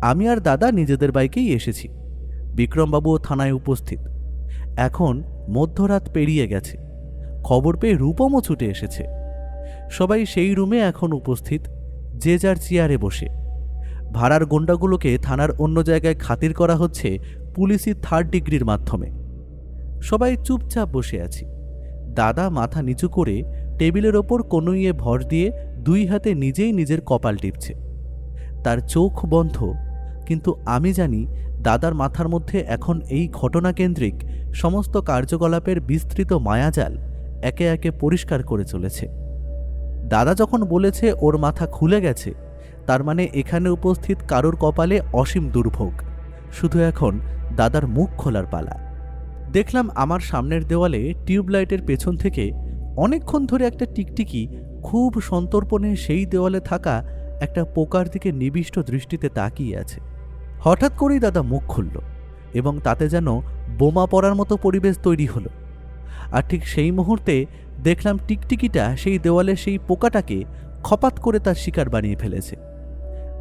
আমি আর দাদা নিজেদের বাইকেই এসেছি। বিক্রমবাবুও থানায় উপস্থিত। এখন মধ্যরাত পেরিয়ে গেছে। খবর পেয়ে রূপমও ছুটে এসেছে। সবাই সেই রুমে এখন উপস্থিত, যে যার চেয়ারে বসে। ভাড়ার গুন্ডাগুলোকে থানার অন্য জায়গায় খাতির করা হচ্ছে পুলিশি 3rd ডিগ্রির মাধ্যমে। সবাই চুপচাপ বসে আছি। দাদা মাথা নিচু করে টেবিলের ওপর কনুইয়ে ভর দিয়ে 2 হাতে নিজেই নিজের কপাল টিপছে। তার চোখ বন্ধ, কিন্তু আমি জানি দাদার মাথার মধ্যে এখন এই ঘটনাকেন্দ্রিক সমস্ত কার্যকলাপের বিস্তৃত মায়াজাল একে একে পরিষ্কার করে চলেছে। দাদা যখন বলেছে ওর মাথা খুলে গেছে, তার মানে এখানে উপস্থিত কারোর কপালে অসীম দুর্ভোগ। শুধু এখন দাদার মুখ খোলার পালা। দেখলাম আমার সামনের দেওয়ালে টিউবলাইটের পেছন থেকে অনেকক্ষণ ধরে একটা টিকটিকি খুব সন্তর্পণে সেই দেওয়ালে থাকা একটা পোকার দিকে নিবিষ্ট দৃষ্টিতে তাকিয়ে আছে। হঠাৎ করেই দাদা মুখ খুলল এবং তাতে যেন বোমা পড়ার মতো পরিবেশ তৈরি হলো। আর ঠিক সেই মুহূর্তে দেখলাম টিকটিকিটা সেই দেওয়ালে সেই পোকাটাকে খপাত করে তার শিকার বানিয়ে ফেলেছে।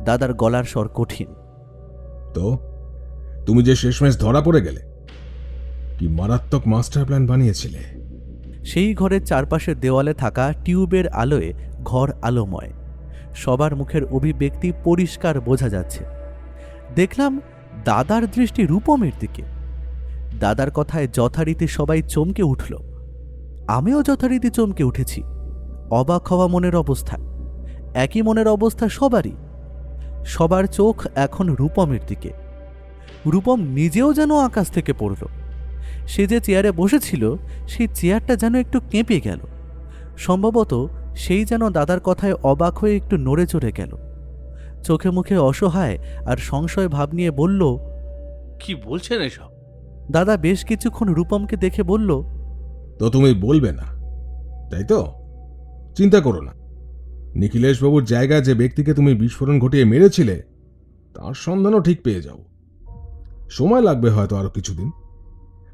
দাদার গলার স্বর কঠিন। তো তুমি যে শেষমেশ ধরা পড়ে গেলে, কি মারাত্মক মাস্টার প্ল্যান বানিয়েছিলে? সেই ঘরের চারপাশের দেওয়ালে থাকা টিউবের আলোয় ঘর আলোময়। সবার মুখের অভিব্যক্তি পরিষ্কার বোঝা যাচ্ছে। দেখলাম দাদার দৃষ্টি রূপমের দিকে। দাদার কথায় যথারীতি সবাই চমকে উঠল। আমিও যথারীতি চমকে উঠেছি। অবাক হওয়া মনের অবস্থা, একই মনের অবস্থা সবারই। সবার চোখ এখন রূপমের দিকে। রূপম নিজেও যেন আকাশ থেকে পড়ল। সে যে চেয়ারে বসেছিল সেই চেয়ারটা যেন একটু কেঁপে গেল। সম্ভবত সেই যেন দাদার কথায় অবাক হয়ে একটু নড়ে চড়ে গেল। চোখে মুখে অসহায় আর সংশয় ভাব নিয়ে বলল, কি বলছেন এসব? দাদা বেশ কিছুক্ষণ রূপমকে দেখে বলল, তো তুমি বলবে না, তাই তো? চিন্তা করো না, নিখিলেশবাবুর জায়গায় যে ব্যক্তিকে তুমি বিস্ফোরণ ঘটিয়ে মেরেছিলে তার সন্ধানও ঠিক পেয়ে যাও। সময় লাগবে হয়তো আরো কিছুদিন।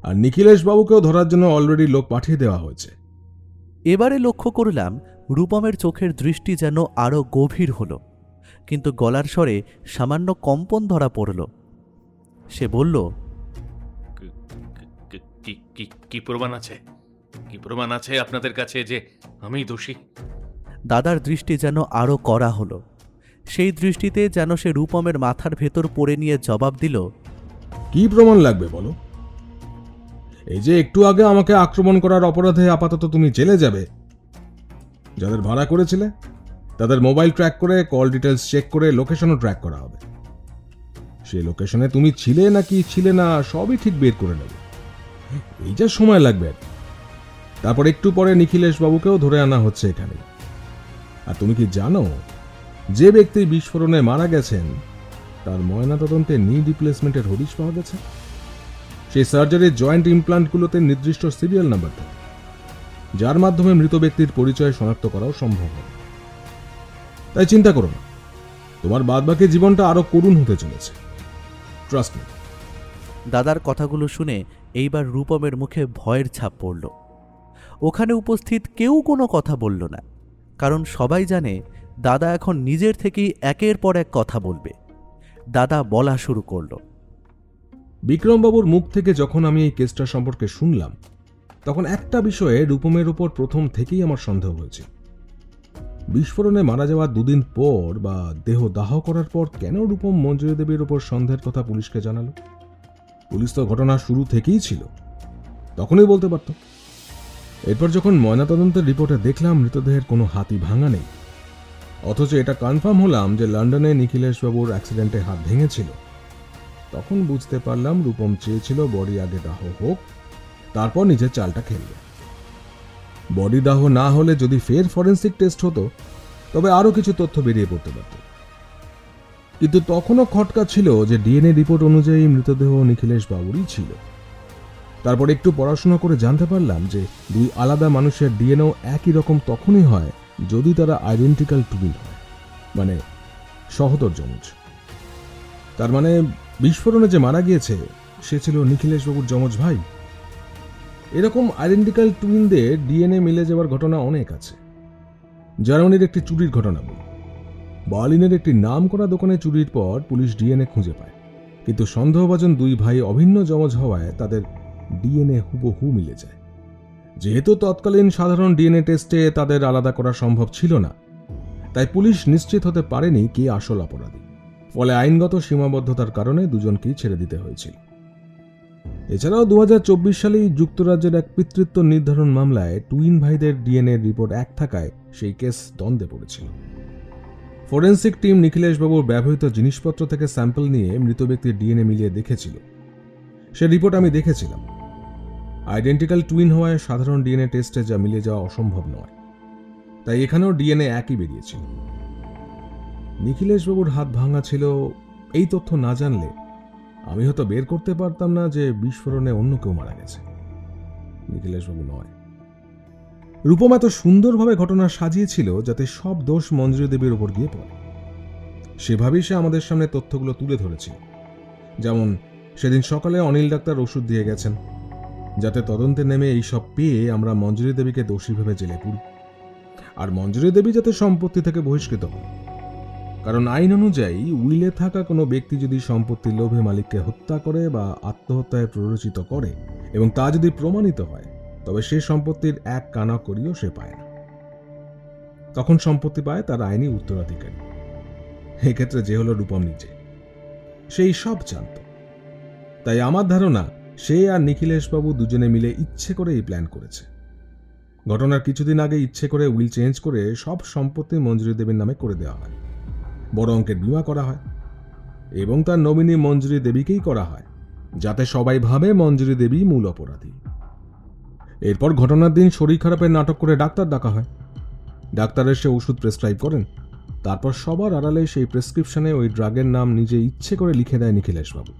আর নিখিলেশবাবুকেও ধরার জন্য অলরেডি লোক পাঠিয়ে দেওয়া হয়েছে। এবারে লক্ষ্য করলাম রূপমের চোখের দৃষ্টি যেন আরো গভীর হল, কিন্তু গলার স্বরে সামান্য কম্পন ধরা পড়ল। সে বলল, কি প্রমাণ আছে? কি প্রমাণ আছে আপনাদের কাছে যে আমি দোষী? দাদার দৃষ্টি যেন আরো কড়া হল। সেই দৃষ্টিতে যেন সে রূপমের মাথার ভেতর পড়ে নিয়ে জবাব দিল, কি প্রমাণ লাগবে বলো? এই যে একটু আগে আমাকে আক্রমণ করার অপরাধে আপাতত তুমি জেলে যাবে, যাদের ভাড়া করেছিলে তাদের মোবাইল ট্র্যাক করে কল ডিটেলস চেক করে লোকেশনও ট্র্যাক করা হবে। সেই লোকেশনে তুমি ছিলে নাকি ছিলে না সবই ঠিক বের করে নেবে। এই যা সময় লাগবে। তারপর একটু পরে নিখিলেশ বাবুকেও ধরে আনা হচ্ছে এখানে। আর তুমি কি জানো যে ব্যক্তি বিস্ফোরণে মারা গেছেন তার ময়নাতদন্তে নি রিপ্লেসমেন্টের হদিশ পাওয়া গেছে? সেই সার্জারির জয়েন্ট ইমপ্লান্টগুলোতে নির্দিষ্ট সিরিয়াল নাম্বার থাকে, যার মাধ্যমে মৃত ব্যক্তির পরিচয় শনাক্ত করাও সম্ভব হবে। তাই চিন্তা করো না, তোমার বাদবাকি জীবনটা আরো করুণ হতে চলেছে। Trust me. দাদার কথাগুলো শুনে এইবার রূপমের মুখে ভয়ের ছাপ পড়ল। ওখানে উপস্থিত কেউ কোনো কথা বলল না, কারণ সবাই জানে দাদা এখন নিজের থেকেই একের পর এক কথা বলবে। দাদা বলা শুরু করল, বিক্রমবাবুর মুখ থেকে যখন আমি এই কেসটা সম্পর্কে শুনলাম তখন একটা বিষয়ে রূপমের উপর প্রথম থেকেই আমার সন্দেহ হয়েছে। বিস্ফোরণে মারা যাওয়ার দুদিন পর বা দেহ দাহ করার পর কেন রূপম মঞ্জুরি দেবীর উপর সন্দেহের কথা পুলিশকে জানালো? পুলিশ তো ঘটনা শুরু থেকেই ছিল, তখনই বলতে পারত। এরপর যখন ময়নাতদন্তের রিপোর্টে দেখলাম মৃতদেহের কোনো হাতই ভাঙা নেই, অথচ এটা কনফার্ম হলাম যে লন্ডনে নিখিলেশবাবুর অ্যাক্সিডেন্টে হাত ভেঙেছিল, তখন বুঝতে পারলাম রূপম চেয়েছিল বডি আগে দাহ হোক, তারপর নিজের চালটা খেলবে। বডি দাহ না হলে যদি ফের ফরেন্সিক টেস্ট হতো তবে আরো কিছু তথ্য বেরিয়ে পড়তে পারত। কিন্তু তখনও খটকা ছিল যে ডিএনএ রিপোর্ট অনুযায়ী মৃতদেহ নিখিলেশ বাবুরই ছিল। তারপর একটু পড়াশোনা করে জানতে পারলাম যে দুই আলাদা মানুষের ডিএনএও একই রকম তখনই হয় যদি তারা আইডেন্টিক্যাল টুইন হয়, মানে সহোদর যমজ। তার মানে বিস্ফোরণে যে মারা গিয়েছে সে ছিল নিখিলেশ বাবুর যমজ ভাই। এরকম আইডেন্টিক্যাল টুইনদের ডিএনএ মিলে যাওয়ার ঘটনা অনেক আছে। জার্মানির একটি চুরির ঘটনা বলি। বার্লিনের একটি নামকরা দোকানে চুরির পর পুলিশ ডিএনএ খুঁজে পায়, কিন্তু সন্দেহভাজন দুই ভাই অভিন্ন যমজ হওয়ায় তাদের ডিএনএ হুবহু মিলে যায়। যেহেতু তৎকালীন সাধারণ ডিএনএ টেস্টে তাদের আলাদা করা সম্ভব ছিল না, তাই পুলিশ নিশ্চিত হতে পারেনি কে আসল অপরাধী। ফলে আইনগত সীমাবদ্ধতার কারণে দুজনকেই ছেড়ে দিতে হয়েছিল। এছাড়াও 2024 সালেই যুক্তরাজ্যের এক পিতৃত্ব নির্ধারণ মামলায় টুইন ভাইদের ডিএনএ রিপোর্ট এক থাকায় সেই কেস দ্বন্দ্বে পড়েছিল। ফরেন্সিক টিম নিখিলেশবাবুর ব্যবহৃত জিনিসপত্র থেকে স্যাম্পল নিয়ে মৃত ব্যক্তির ডিএনএ মিলিয়ে দেখেছিল। সে রিপোর্ট আমি দেখেছিলাম। আইডেন্টিক্যাল টুইন হওয়ায় সাধারণ ডিএনএ টেস্টে যা মিলিয়ে যাওয়া অসম্ভব নয়, তাই এখানেও ডিএনএ একই বেরিয়েছিল। নিখিলেশবাবুর হাত ভাঙা ছিল এই তথ্য না জানলে আমি হয়তো বের করতে পারতাম না যে বিস্ফোরণে অন্য কেউ মারা গেছে, নিখিলেশবাবু নয়। রূপম এত সুন্দরভাবে ঘটনা সাজিয়েছিল যাতে সব দোষ মঞ্জুরি দেবীর উপর গিয়ে পড়ে। সেভাবেই সে আমাদের সামনে তথ্যগুলো তুলে ধরেছিল। যেমন সেদিন সকালে অনিল ডাক্তার ওষুধ দিয়ে গেছেন যাতে তদন্তে নেমে এইসব পেয়ে আমরা মঞ্জুরি দেবীকে দোষী ভেবে জেলে পুরি, আর মঞ্জুরি দেবী যাতে সম্পত্তি থেকে বহিষ্কৃত হন। কারণ আইন অনুযায়ী উইলে থাকা কোনো ব্যক্তি যদি সম্পত্তির লোভে মালিককে হত্যা করে বা আত্মহত্যায় প্ররোচিত করে এবং তা যদি প্রমাণিত হয়, তবে সে সম্পত্তির এক কানা করিও সে পায় না। তখন সম্পত্তি পায় তার আইনি উত্তরাধিকারী, এক্ষেত্রে যে হলো রূপম নিজে। সেই সব জানত। তাই আমার ধারণা সে আর নিখিলেশবাবু দুজনে মিলে ইচ্ছে করে এই প্ল্যান করেছে। ঘটনার কিছুদিন আগে ইচ্ছে করে উইল চেঞ্জ করে সব সম্পত্তি মঞ্জুরি দেবীর নামে করে দেওয়া হয়, বড় অঙ্কের বিমা করা হয় এবং তার নমিনি মঞ্জুরি দেবীকেই করা হয়, যাতে সবাই ভাবে মঞ্জুরি দেবী মূল অপরাধী। এরপর ঘটনার দিন শরীর খারাপের নাটক করে ডাক্তার ডাকা হয়। ডাক্তার এসে ওষুধ প্রেসক্রাইব করেন। তারপর সবার আড়ালে সেই প্রেসক্রিপশনে ওই ড্রাগের নাম নিজে ইচ্ছে করে লিখে দেয় নিখিলেশবাবু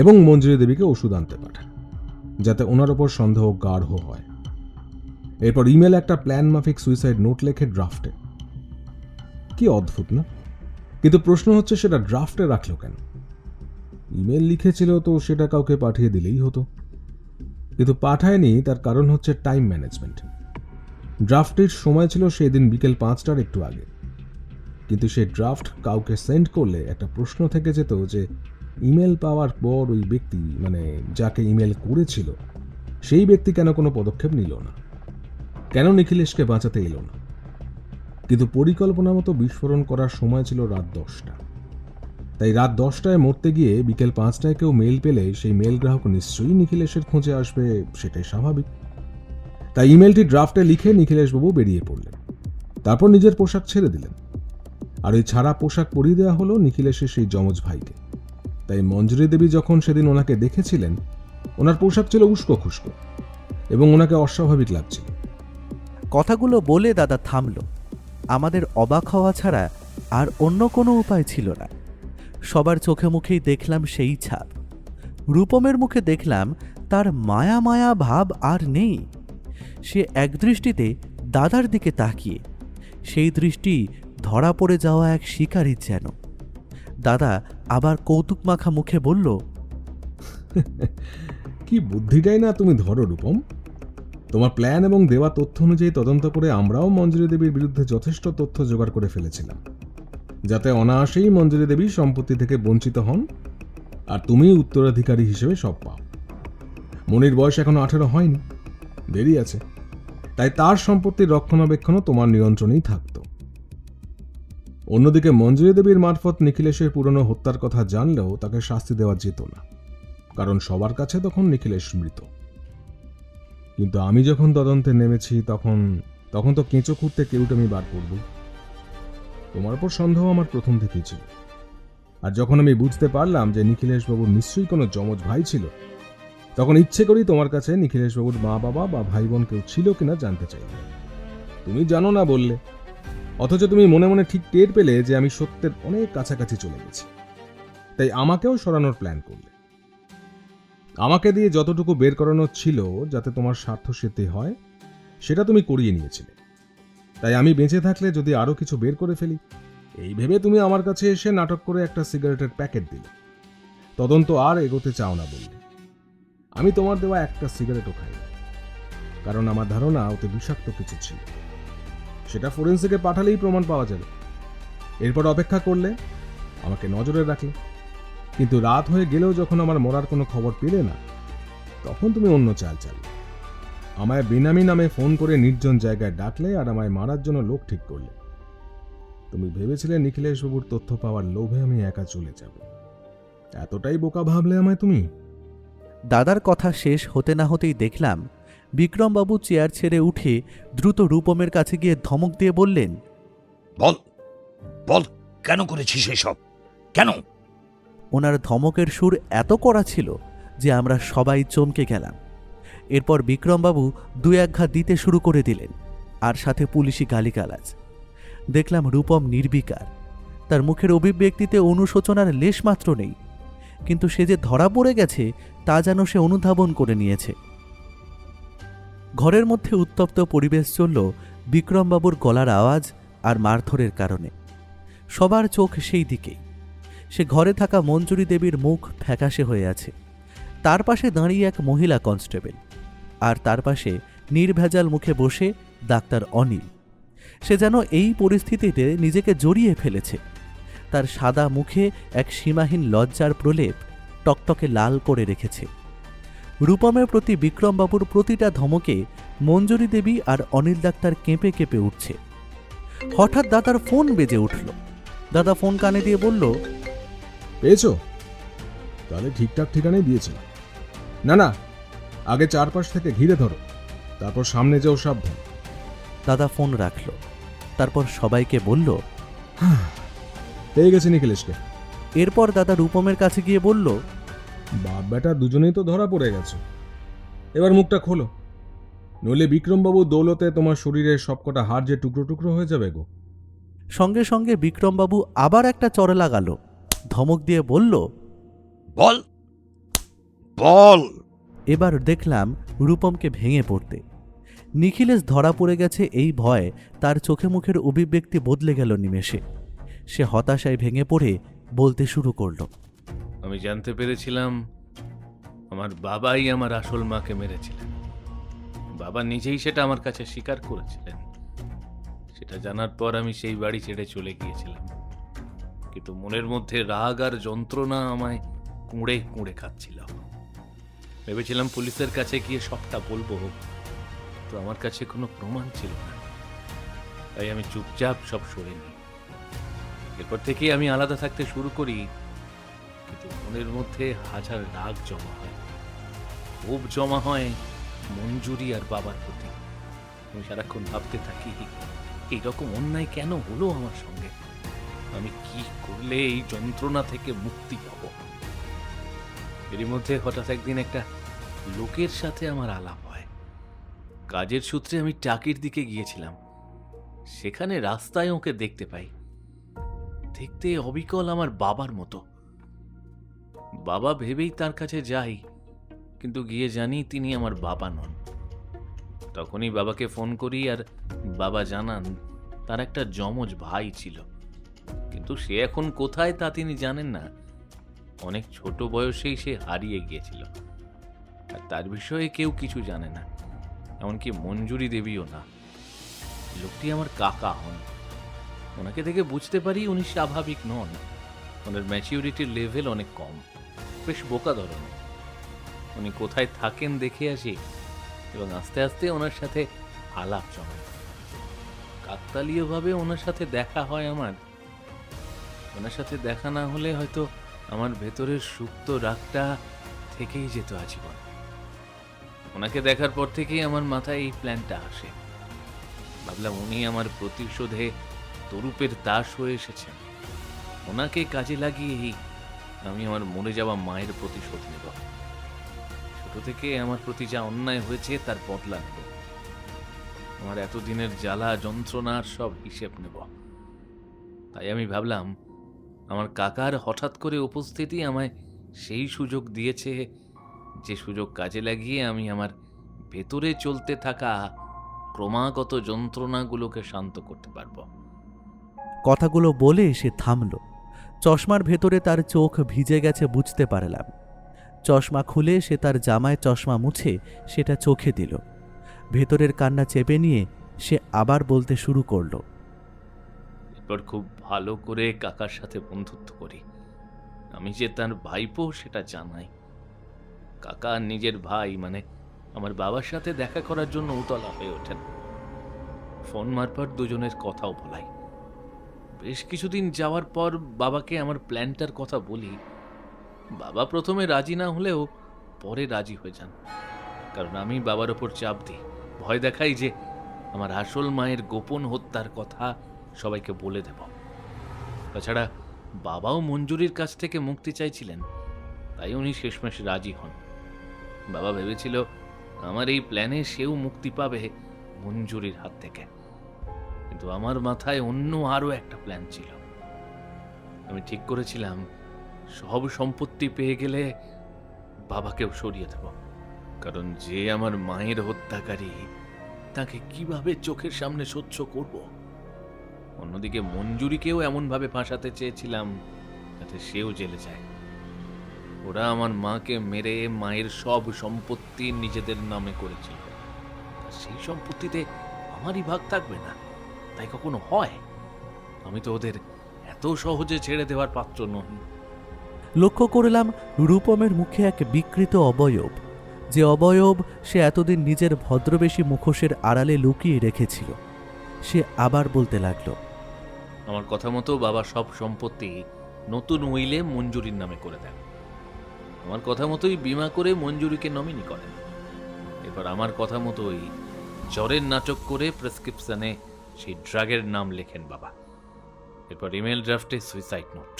এবং মঞ্জুরি দেবীকে ওষুধ আনতে পাঠায়, যাতে ওনার ওপর সন্দেহ গাঢ় হয়। এরপর ইমেল একটা প্ল্যান মাফিক সুইসাইড নোট লেখে ড্রাফটে। কি অদ্ভুত না? কিন্তু প্রশ্ন হচ্ছে সেটা ড্রাফটে রাখলো কেন? ইমেল লিখেছিল তো সেটা কাউকে পাঠিয়ে দিলেই হতো, কিন্তু পাঠায়নি। তার কারণ হচ্ছে টাইম ম্যানেজমেন্ট। ড্রাফটের সময় ছিল সেদিন বিকেল 5টার একটু আগে, কিন্তু সেই ড্রাফট কাউকে সেন্ড করলে একটা প্রশ্ন থেকে যেত যে ইমেল পাওয়ার পর ওই ব্যক্তি, মানে যাকে ইমেল করেছিল, সেই ব্যক্তি কেন কোনো পদক্ষেপ নিল না, কেন নিখিলেশকে বাঁচাতে এলো না। কিন্তু পরিকল্পনা মতো বিস্ফোরণ করার সময় ছিল রাত 10টা। তাই রাত 10টায় মরতে গিয়ে বিকেল 5টায় কেউ মেল পেলে সেই মেল গ্রাহক নিশ্চয়ই নিখিলেশের খোঁজে আসবে, সেটাই স্বাভাবিক। তাই ইমেলটি ড্রাফটে লিখে নিখিলেশবাবু বেরিয়ে পড়লেন। তারপর নিজের পোশাক ছেড়ে দিলেন, আর ওই ছাড়া পোশাক পরিয়ে দেওয়া হলো নিখিলেশের সেই যমজ ভাইকে। তাই মঞ্জুরি দেবী যখন সেদিন ওনাকে দেখেছিলেন, ওনার পোশাক ছিল উস্কো খুস্কো এবং ওনাকে অস্বাভাবিক লাগছিল। কথাগুলো বলে দাদা থামল। আমাদের অবাক হওয়া ছাড়া আর অন্য কোনো উপায় ছিল না। সবার চোখে মুখেই দেখলাম সেই ছাপ। রূপমের মুখে দেখলাম তার মায়া মায়া ভাব আর নেই। সে একদৃষ্টিতে দাদার দিকে তাকিয়ে, সেই দৃষ্টি ধরা পড়ে যাওয়া এক শিকারীর যেন। দাদা আবার কৌতুক মাখা মুখে বলল, কি বুদ্ধিটাই না তুমি ধরো রূপম। তোমার প্ল্যান এবং দেওয়া তথ্য অনুযায়ী তদন্ত করে আমরাও মঞ্জুরি দেবীর বিরুদ্ধে যথেষ্ট তথ্য জোগাড় করে ফেলেছিলাম, যাতে অনায়াসেই মঞ্জুরি দেবী সম্পত্তি থেকে বঞ্চিত হন আর তুমি উত্তরাধিকারী হিসেবে সব পাও। মনির বয়স এখনো 18 হয়নি, দেরি আছে। তাই তার সম্পত্তির রক্ষণাবেক্ষণও তোমার নিয়ন্ত্রণেই থাকত। অন্যদিকে মঞ্জুরি দেবীর মারফত নিখিলেশের পুরনো হত্যার কথা জানলেও তাকে শাস্তি দেওয়া যেত না, কারণ সবার কাছে তখন নিখিলেশ মৃত। কিন্তু আমি যখন তদন্তে নেমেছি তখন তো কেঁচো খুঁড়তে কেউটামি বার করব। তোমার উপর সন্দেহ আমার প্রথম থেকেই ছিল, আর যখন আমি বুঝতে পারলাম যে নিখিলেশবাবুর নিশ্চয়ই কোনো যমজ ভাই ছিল, তখন ইচ্ছে করেই তোমার কাছে নিখিলেশবাবুর মা বাবা বা ভাই বোন কেউ ছিল কিনা জানতে চাই। তুমি জানো না বললে, অথচ তুমি মনে মনে ঠিক টের পেলে যে আমি সত্যের অনেক কাছাকাছি চলে গেছি। তাই আমাকেও সরানোর প্ল্যান করলে। আমাকে দিয়ে যতটুকু বের করানোর ছিল যাতে তোমার স্বার্থ সিদ্ধি হয়, সেটা তুমি করিয়ে নিয়েছিলে। তাই আমি বেঁচে থাকলে যদি আরো কিছু বের করে ফেলি, এই ভেবে তুমি আমার কাছে এসে নাটক করে একটা সিগারেটের প্যাকেট দিলে। তদন্ত আর এগোতে চাও না বললে। আমি তোমার দেওয়া একটা সিগারেটও খাই, কারণ আমার ধারণা ওতে বিষাক্ত কিছু ছিল। সেটা ফরেন্সিকে পাঠালেই প্রমাণ পাওয়া যাবে। এরপর অপেক্ষা করলে, আমাকে নজরে রাখলে, কিন্তু রাত হয়ে গেলেও যখন আমার মরার কোনো খবর পেলে না, তখন তুমি অন্য চাল চাললে। আমায় বেনামি নামে ফোন করে নির্জন জায়গায় ডাকলে আর আমায় মারার জন্য লোক ঠিক করলে। তুমি ভেবেছিলে নিখিলেশবাবুর তথ্য পাওয়ার লোভে আমি একা চলে যাব। এতটাই বোকা ভাবলে আমায় তুমি? দাদার কথা শেষ হতে না হতেই দেখলাম বিক্রমবাবু চেয়ার ছেড়ে উঠে দ্রুত রূপমের কাছে গিয়ে ধমক দিয়ে বললেন, বল বল, কেন করেছিস এসব? কেন? ওনার ধমকের সুর এত কড়া ছিল যে আমরা সবাই চমকে গেলাম। এরপর বিক্রমবাবু 2-1 ঘা দিতে শুরু করে দিলেন, আর সাথে পুলিশি গালিগালাজ। দেখলাম রূপম নির্বিকার, তার মুখের অভিব্যক্তিতে অনুশোচনার লেশমাত্র নেই, কিন্তু সে যে ধরা পড়ে গেছে তা যেন সে অনুধাবন করে নিয়েছে। ঘরের মধ্যে উত্তপ্ত পরিবেশ চলল বিক্রমবাবুর গলার আওয়াজ আর মারধরের কারণে। সবার চোখ সেই দিকেই। সে ঘরে থাকা মঞ্জুরি দেবীর মুখ ফ্যাকাশে হয়ে আছে। তার পাশে দাঁড়িয়ে এক মহিলা কনস্টেবল, আর তার পাশে নির্ভেজাল মুখে বসে ডাক্তার অনিল। সে যেন এই পরিস্থিতিতে নিজেকে জড়িয়ে ফেলেছে। তার সাদা মুখে এক সীমাহীন লজ্জার প্রলেপ টকটকে লাল করে রেখেছে। রূপমের প্রতি বিক্রমবাবুর প্রতিটা ধমকে মঞ্জুরি দেবী আর অনিল ডাক্তার কেঁপে কেঁপে উঠছে। হঠাৎ দাদার ফোন বেজে উঠল। দাদা ফোন কানে দিয়ে বলল, পেয়েছো? তাহলে ঠিকঠাক ঠিকানাই দিয়েছিলাম। না না, আগে চারপাশ থেকে ঘিরে ধরো, তারপর সামনে যাও সাবধান। দাদা ফোন রাখল। তারপর সবাইকে বলল, পেয়ে গেছে নিখিলেশকে। এরপর দাদা রূপমের কাছে গিয়ে বলল, বাপ বেটা দুজনেই তো ধরা পড়ে গেছে, এবার মুখটা খোলো, নইলে বিক্রমবাবু দৌলতে তোমার শরীরের সবকটা হাড় যে টুকরো টুকরো হয়ে যাবে গো। সঙ্গে সঙ্গে বিক্রমবাবু আবার একটা চড়ে লাগালো, ধমক দিয়ে বলল, বল বল। এবার দেখলাম রূপমকে ভেঙে পড়তে। নিখিলেশ ধরা পড়ে গেছে এই ভয়ে তার চোখে মুখের অভিব্যক্তি বদলে গেল নিমেষে। সে হতাশায় ভেঙে পড়ে বলতে শুরু করল, আমি জানতে পেরেছিলাম আমার বাবাই আমার আসল মাকে মেরেছিলেন। বাবা নিজেই সেটা আমার কাছে স্বীকার করেছিলেন। সেটা জানার পর আমি সেই বাড়ি ছেড়ে চলে গিয়েছিলাম, কিন্তু মনের মধ্যে রাগ আর যন্ত্রণা আমায় কুঁড়ে কুঁড়ে খাচ্ছিল। ভেবেছিলাম পুলিশের কাছে গিয়ে সবটা বলবো, তো আমার কাছে কোনো প্রমাণ ছিল না, তাই আমি চুপচাপ সব সরে নিই। এরপর থেকে আমি আলাদা থাকতে শুরু করি, কিন্তু মনের মধ্যে হাজার রাগ জমা হয়, ক্ষোভ জমা হয় মঞ্জুরি আর বাবার প্রতি। আমি সারাক্ষণ ভাবতে থাকি, এইরকম অন্যায় কেন হলো আমার সঙ্গে? আমি কি করলে এই যন্ত্রণা থেকে মুক্তি পাব? এরই মধ্যে হঠাৎ একদিন একটা লোকের সাথে আমার আলাপ হয়। কাজের সূত্রে আমি টাকির দিকে গিয়েছিলাম। সেখানে রাস্তায় ওকে দেখতে পাই। দেখতে অবিকল আমার বাবার মতো। বাবা ভেবেই তার কাছে যাই, কিন্তু গিয়ে জানি তিনি আমার বাবা নন। তখনই বাবাকে ফোন করি, আর বাবা জানান তার একটা যমজ ভাই ছিল, কিন্তু সে এখন কোথায় তা তিনি জানেন না। অনেক ছোট বয়সেই সে হারিয়ে গিয়েছিল, আর তার বিষয়ে কেউ কিছু জানে না, এমনকি মঞ্জুরি দেবীও না। লোকটি আমার কাকা হন। ওনাকে দেখে বুঝতে পারি উনি স্বাভাবিক নন। ওনার ম্যাচিউরিটির লেভেল অনেক কম, বেশ বোকা ধরনের। উনি কোথায় থাকেন দেখে আসি, এবং আস্তে আস্তে ওনার সাথে আলাপ জমায়। কাকতালীয়ভাবে ওনার সাথে দেখা হয় আমার। ওনার সাথে দেখা না হলে হয়তো আমার ভেতরের সুপ্ত রাগটা থেকেই যেত আজীবন। ওনাকে দেখার পর থেকেই আমার মাথায় এই প্ল্যানটা আসে। ভাবলাম উনি আমার প্রতিশোধে তরুপের দাস হয়ে এসেছেন। ওনাকে কাজে লাগিয়েই আমি আমার মরে যাওয়া মায়ের প্রতিশোধ নেব। ছোট থেকে আমার প্রতি যা অন্যায় হয়েছে তার বদলা নেব। আমার এতদিনের জ্বালা যন্ত্রণার সব হিসেব নেব। তাই আমি ভাবলাম আমার কাকার হঠাৎ করে উপস্থিতি আমায় সেই সুযোগ দিয়েছে, যে সুযোগ কাজে লাগিয়ে আমি আমার ভেতরে চলতে থাকা ক্রমাগত যন্ত্রণাগুলোকে শান্ত করতে পারবো। কথাগুলো বলে সে থামল। চশমার ভেতরে তার চোখ ভিজে গেছে বুঝতে পারলাম। চশমা খুলে সে তার জামায় চশমা মুছে সেটা চোখে দিল। ভেতরের কান্না চেপে নিয়ে সে আবার বলতে শুরু করল, এরপর খুব ভালো করে কাকার সাথে বন্ধুত্ব করি। আমি যে তার ভাইপো সেটা জানাই। কাকা নিজের ভাই মানে আমার বাবার সাথে দেখা করার জন্য উতলা হয়ে ওঠেন। ফোন মারফত দুজনের কথাও বলাই। বেশ কিছুদিন যাওয়ার পর বাবাকে আমার প্ল্যানটার কথা বলি। বাবা প্রথমে রাজি না হলেও পরে রাজি হয়ে যান, কারণ আমি বাবার ওপর চাপ দিই, ভয় দেখাই যে আমার আসল মায়ের গোপন হত্যার কথা সবাইকে বলে দেব। তাছাড়া বাবাও মঞ্জুরির কাছ থেকে মুক্তি চাইছিলেন, তাই উনি শেষমেশ রাজি হন। বাবা ভেবেছিল আমার এই প্ল্যানে সেও মুক্তি পাবে মঞ্জুরির হাত থেকে, কিন্তু আমার মাথায় অন্য আরো একটা প্ল্যান ছিল। আমি ঠিক করেছিলাম সব সম্পত্তি পেয়ে গেলে বাবাকেও সরিয়ে দেব, কারণ যে আমার মায়ের হত্যাকারী তাকে কিভাবে চোখের সামনে সহ্য করব। অন্যদিকে মঞ্জুরিকেও এমনভাবে ফাঁসাতে চেয়েছিলাম যাতে সেও জেলে যায়। ওরা আমার মাকে মেরে মায়ের সব সম্পত্তি নিজেদের নামে করেছিল, আর সেই সম্পত্তিতে আমারই ভাগ থাকবে না, তাই কখনো হয়? আমি তো ওদের এত সহজে ছেড়ে দেওয়ার পাত্র নই। লক্ষ্য করলাম রূপমের মুখে এক বিকৃত অবয়ব। যে অবয়ব সে এতদিন নিজের ভদ্রবেশী মুখোশের আড়ালে লুকিয়ে রেখেছিল, সে আবার বলতে লাগলো, আমার কথা মতো বাবা সব সম্পত্তি নতুন উইলে মঞ্জুরির নামে করে দেন। আমার কথা মতোই বিমা করে মঞ্জুরিকে নমিনি করেন। এরপর আমার কথা মতোই জ্বরের নাটক করে প্রেসক্রিপশনে সেই ড্রাগের নাম লেখেন বাবা। এরপর ইমেল ড্রাফটে সুইসাইড নোট।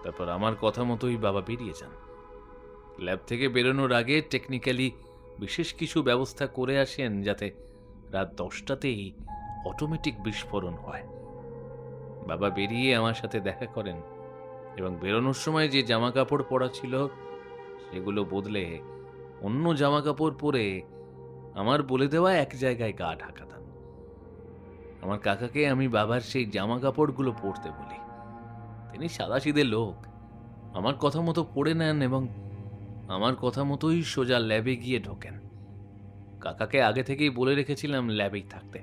তারপর আমার কথা মতোই বাবা বেরিয়ে যান। ল্যাব থেকে বেরোনোর আগে টেকনিক্যালি বিশেষ কিছু ব্যবস্থা করে আসেন যাতে রাত 10টাতেই অটোমেটিক বিস্ফোরণ হয়। বাবা বেরিয়ে আমার সাথে দেখা করেন এবং বেরোনোর সময় যে জামা কাপড় পরা ছিল সেগুলো বদলে অন্য জামা কাপড় পরে আমার বলে দেওয়া এক জায়গায় গা ঢাকা দেন। আমার কাকাকে আমি বাবার সেই জামা কাপড়গুলো পরতে বলি। তিনি সাদাসিধে লোক, আমার কথা মতো পড়ে নেন এবং আমার কথা মতোই সোজা ল্যাবে গিয়ে ঢোকেন। কাকাকে আগে থেকেই বলে রেখেছিলাম ল্যাবেই থাকতে,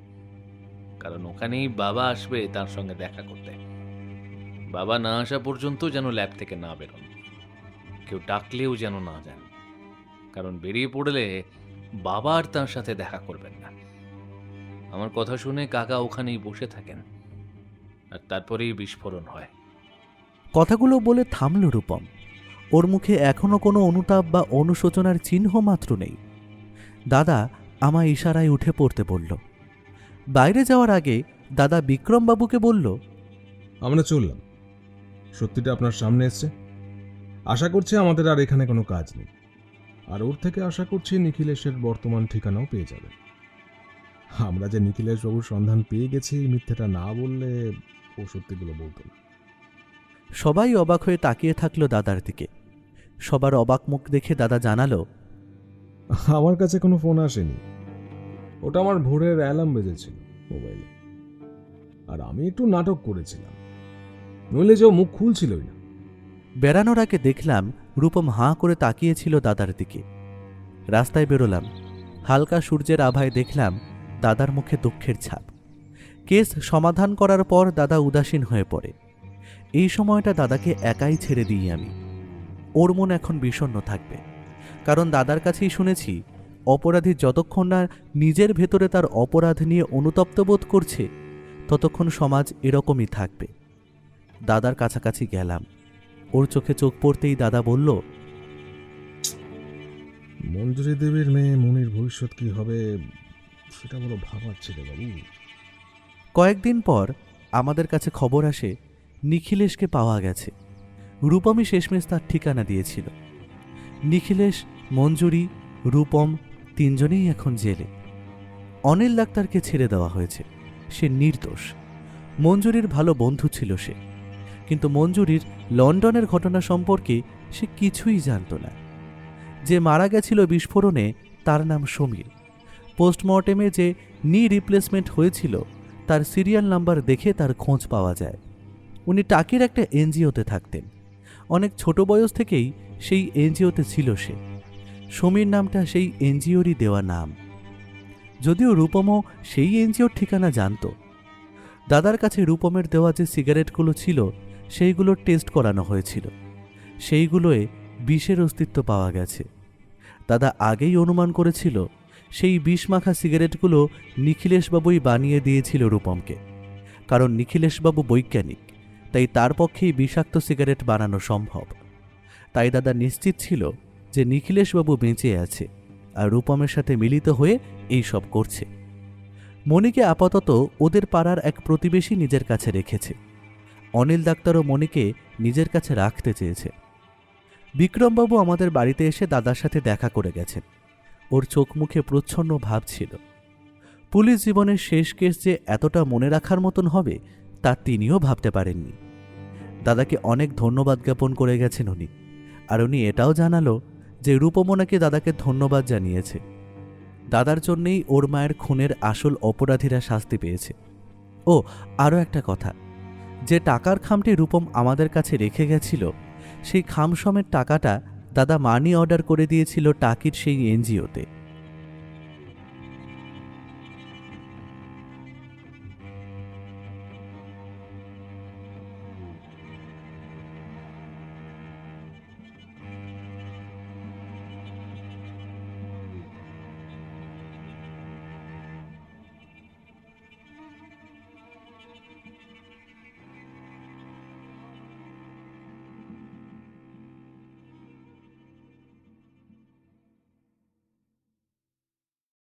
কারণ ওখানেই বাবা আসবে তার সঙ্গে দেখা করতে। বাবা না আসা পর্যন্ত যেন ল্যাব থেকে না বেরোন, কেউ ডাকলেও যেন না যান, কারণ বেরিয়ে পড়লে বাবা আর তার সাথে দেখা করবেন না। আমার কথা শুনে কাকা ওখানেই বসে থাকেন, আর তারপরেই বিস্ফোরণ হয়। কথাগুলো বলে থামল রূপম। ওর মুখে এখনো কোনো অনুতাপ বা অনুশোচনার চিহ্ন মাত্র নেই। দাদা আমায় ইশারায় উঠে পড়তে বলল। বাইরে যাওয়ার আগে দাদা বিক্রমবাবুকে বলল, আমরা চললাম। সত্যিটা আপনার সামনে এসছে। আশা করছি আমাদের আর এখানে কোনো কাজ নেই, আর ওর থেকে আশা করছি নিখিলেশের বর্তমান ঠিকানাও পেয়ে যাবে। আমরা যে নিখিলেশবাবুর সন্ধান পেয়ে গেছি মিথ্যেটা না বললে ও সত্যিগুলো বলতো না। সবাই অবাক হয়ে তাকিয়ে থাকলো দাদার দিকে। সবার অবাক মুখ দেখে দাদা জানালো, আমার কাছে কোনো ফোন আসেনি। ওটা আমার ভোরের অ্যালার্ম বেজেছিল মোবাইলে, আর আমি একটু নাটক করেছিলাম, নইলে যে ও মুখ খুলছিলই না। বেড়ানোর আগে দেখলাম রূপম হাঁ করে তাকিয়েছিল দাদার দিকে। রাস্তায় বেরোলাম, হালকা সূর্যের আভায় দেখলাম দাদার মুখে দুঃখের ছাপ। কেস সমাধান করার পর দাদা উদাসীন হয়ে পড়ে। এই সময়টা দাদাকে একাই ছেড়ে দিই আমি। ওর মন এখন বিষণ্ণ থাকবে, কারণ দাদার কাছেই শুনেছি অপরাধী যতক্ষণ না নিজের ভেতরে তার অপরাধ নিয়ে অনুতপ্ত বোধ করছে ততক্ষণ সমাজ এরকমই থাকবে। দাদার কাছাকাছি গেলাম। ওর চোখে চোখ পড়তেই দাদা বলল, মঞ্জুরি দেবীর মেয়ে মনির ভবিষ্যৎ কি হবে সেটা বড় ভাবাচ্ছে রে বাবু। কয়েকদিন পর আমাদের কাছে খবর আসে নিখিলেশকে পাওয়া গেছে। রূপমই শেষমেশ তার ঠিকানা দিয়েছিল। নিখিলেশ, মঞ্জুরি, রূপম তিনজনেই এখন জেলে। অনিল ডাক্তারকে ছেড়ে দেওয়া হয়েছে। সে নির্দোষ। মঞ্জুরির ভালো বন্ধু ছিল সে, কিন্তু মঞ্জুরির লন্ডনের ঘটনা সম্পর্কে সে কিছুই জানত না। যে মারা গেছিল বিস্ফোরণে তার নাম সমীর। পোস্টমর্টেমে যে নি রিপ্লেসমেন্ট হয়েছিল তার সিরিয়াল নাম্বার দেখে তার খোঁজ পাওয়া যায়। উনি টাকির একটা এনজিওতে থাকতেন। অনেক ছোট বয়স থেকেই সেই এনজিওতে ছিল সে। সমীর নামটা সেই এনজিওরই দেওয়া নাম। যদিও রূপমও সেই এনজিওর ঠিকানা জানত। দাদার কাছে রূপমের দেওয়া যে সিগারেটগুলো ছিল সেইগুলোর টেস্ট করানো হয়েছিল। সেইগুলোয় বিষের অস্তিত্ব পাওয়া গেছে। দাদা আগেই অনুমান করেছিল সেই বিষ মাখা সিগারেটগুলো নিখিলেশবাবুই বানিয়ে দিয়েছিল রূপমকে। কারণ নিখিলেশবাবু বৈজ্ঞানিক, তাই তার পক্ষেই বিষাক্ত সিগারেট বানানো সম্ভব। তাই দাদা নিশ্চিত ছিল যে নিখিলেশবাবু বেঁচে আছে আর রূপমের সাথে মিলিত হয়ে এই সব করছে। মণিকে আপাতত ওদের পাড়ার এক প্রতিবেশী নিজের কাছে রেখেছে। অনিল ডাক্তারও মণিকে নিজের কাছে রাখতে চেয়েছে। বিক্রমবাবু আমাদের বাড়িতে এসে দাদার সাথে দেখা করে গেছেন। ওর চোখ মুখে প্রচ্ছন্ন ভাব ছিল। পুলিশ জীবনের শেষ কেস যে এতটা মনে রাখার মতন হবে তা তিনিও ভাবতে পারেননি। দাদাকে অনেক ধন্যবাদ জ্ঞাপন করে গেছেন উনি। আর উনি এটাও জানালো যে রূপমনাকে দাদাকে ধন্যবাদ জানিয়েছে। দাদার জন্যেই ওর মায়ের খুনের আসল অপরাধীরা শাস্তি পেয়েছে। ও আরও একটা কথা, যে টাকার খামটি রূপম আমাদের কাছে রেখে গেছিল সেই খামসমের টাকাটা দাদা মানি অর্ডার করে দিয়েছিল টাকির সেই এনজিওতে।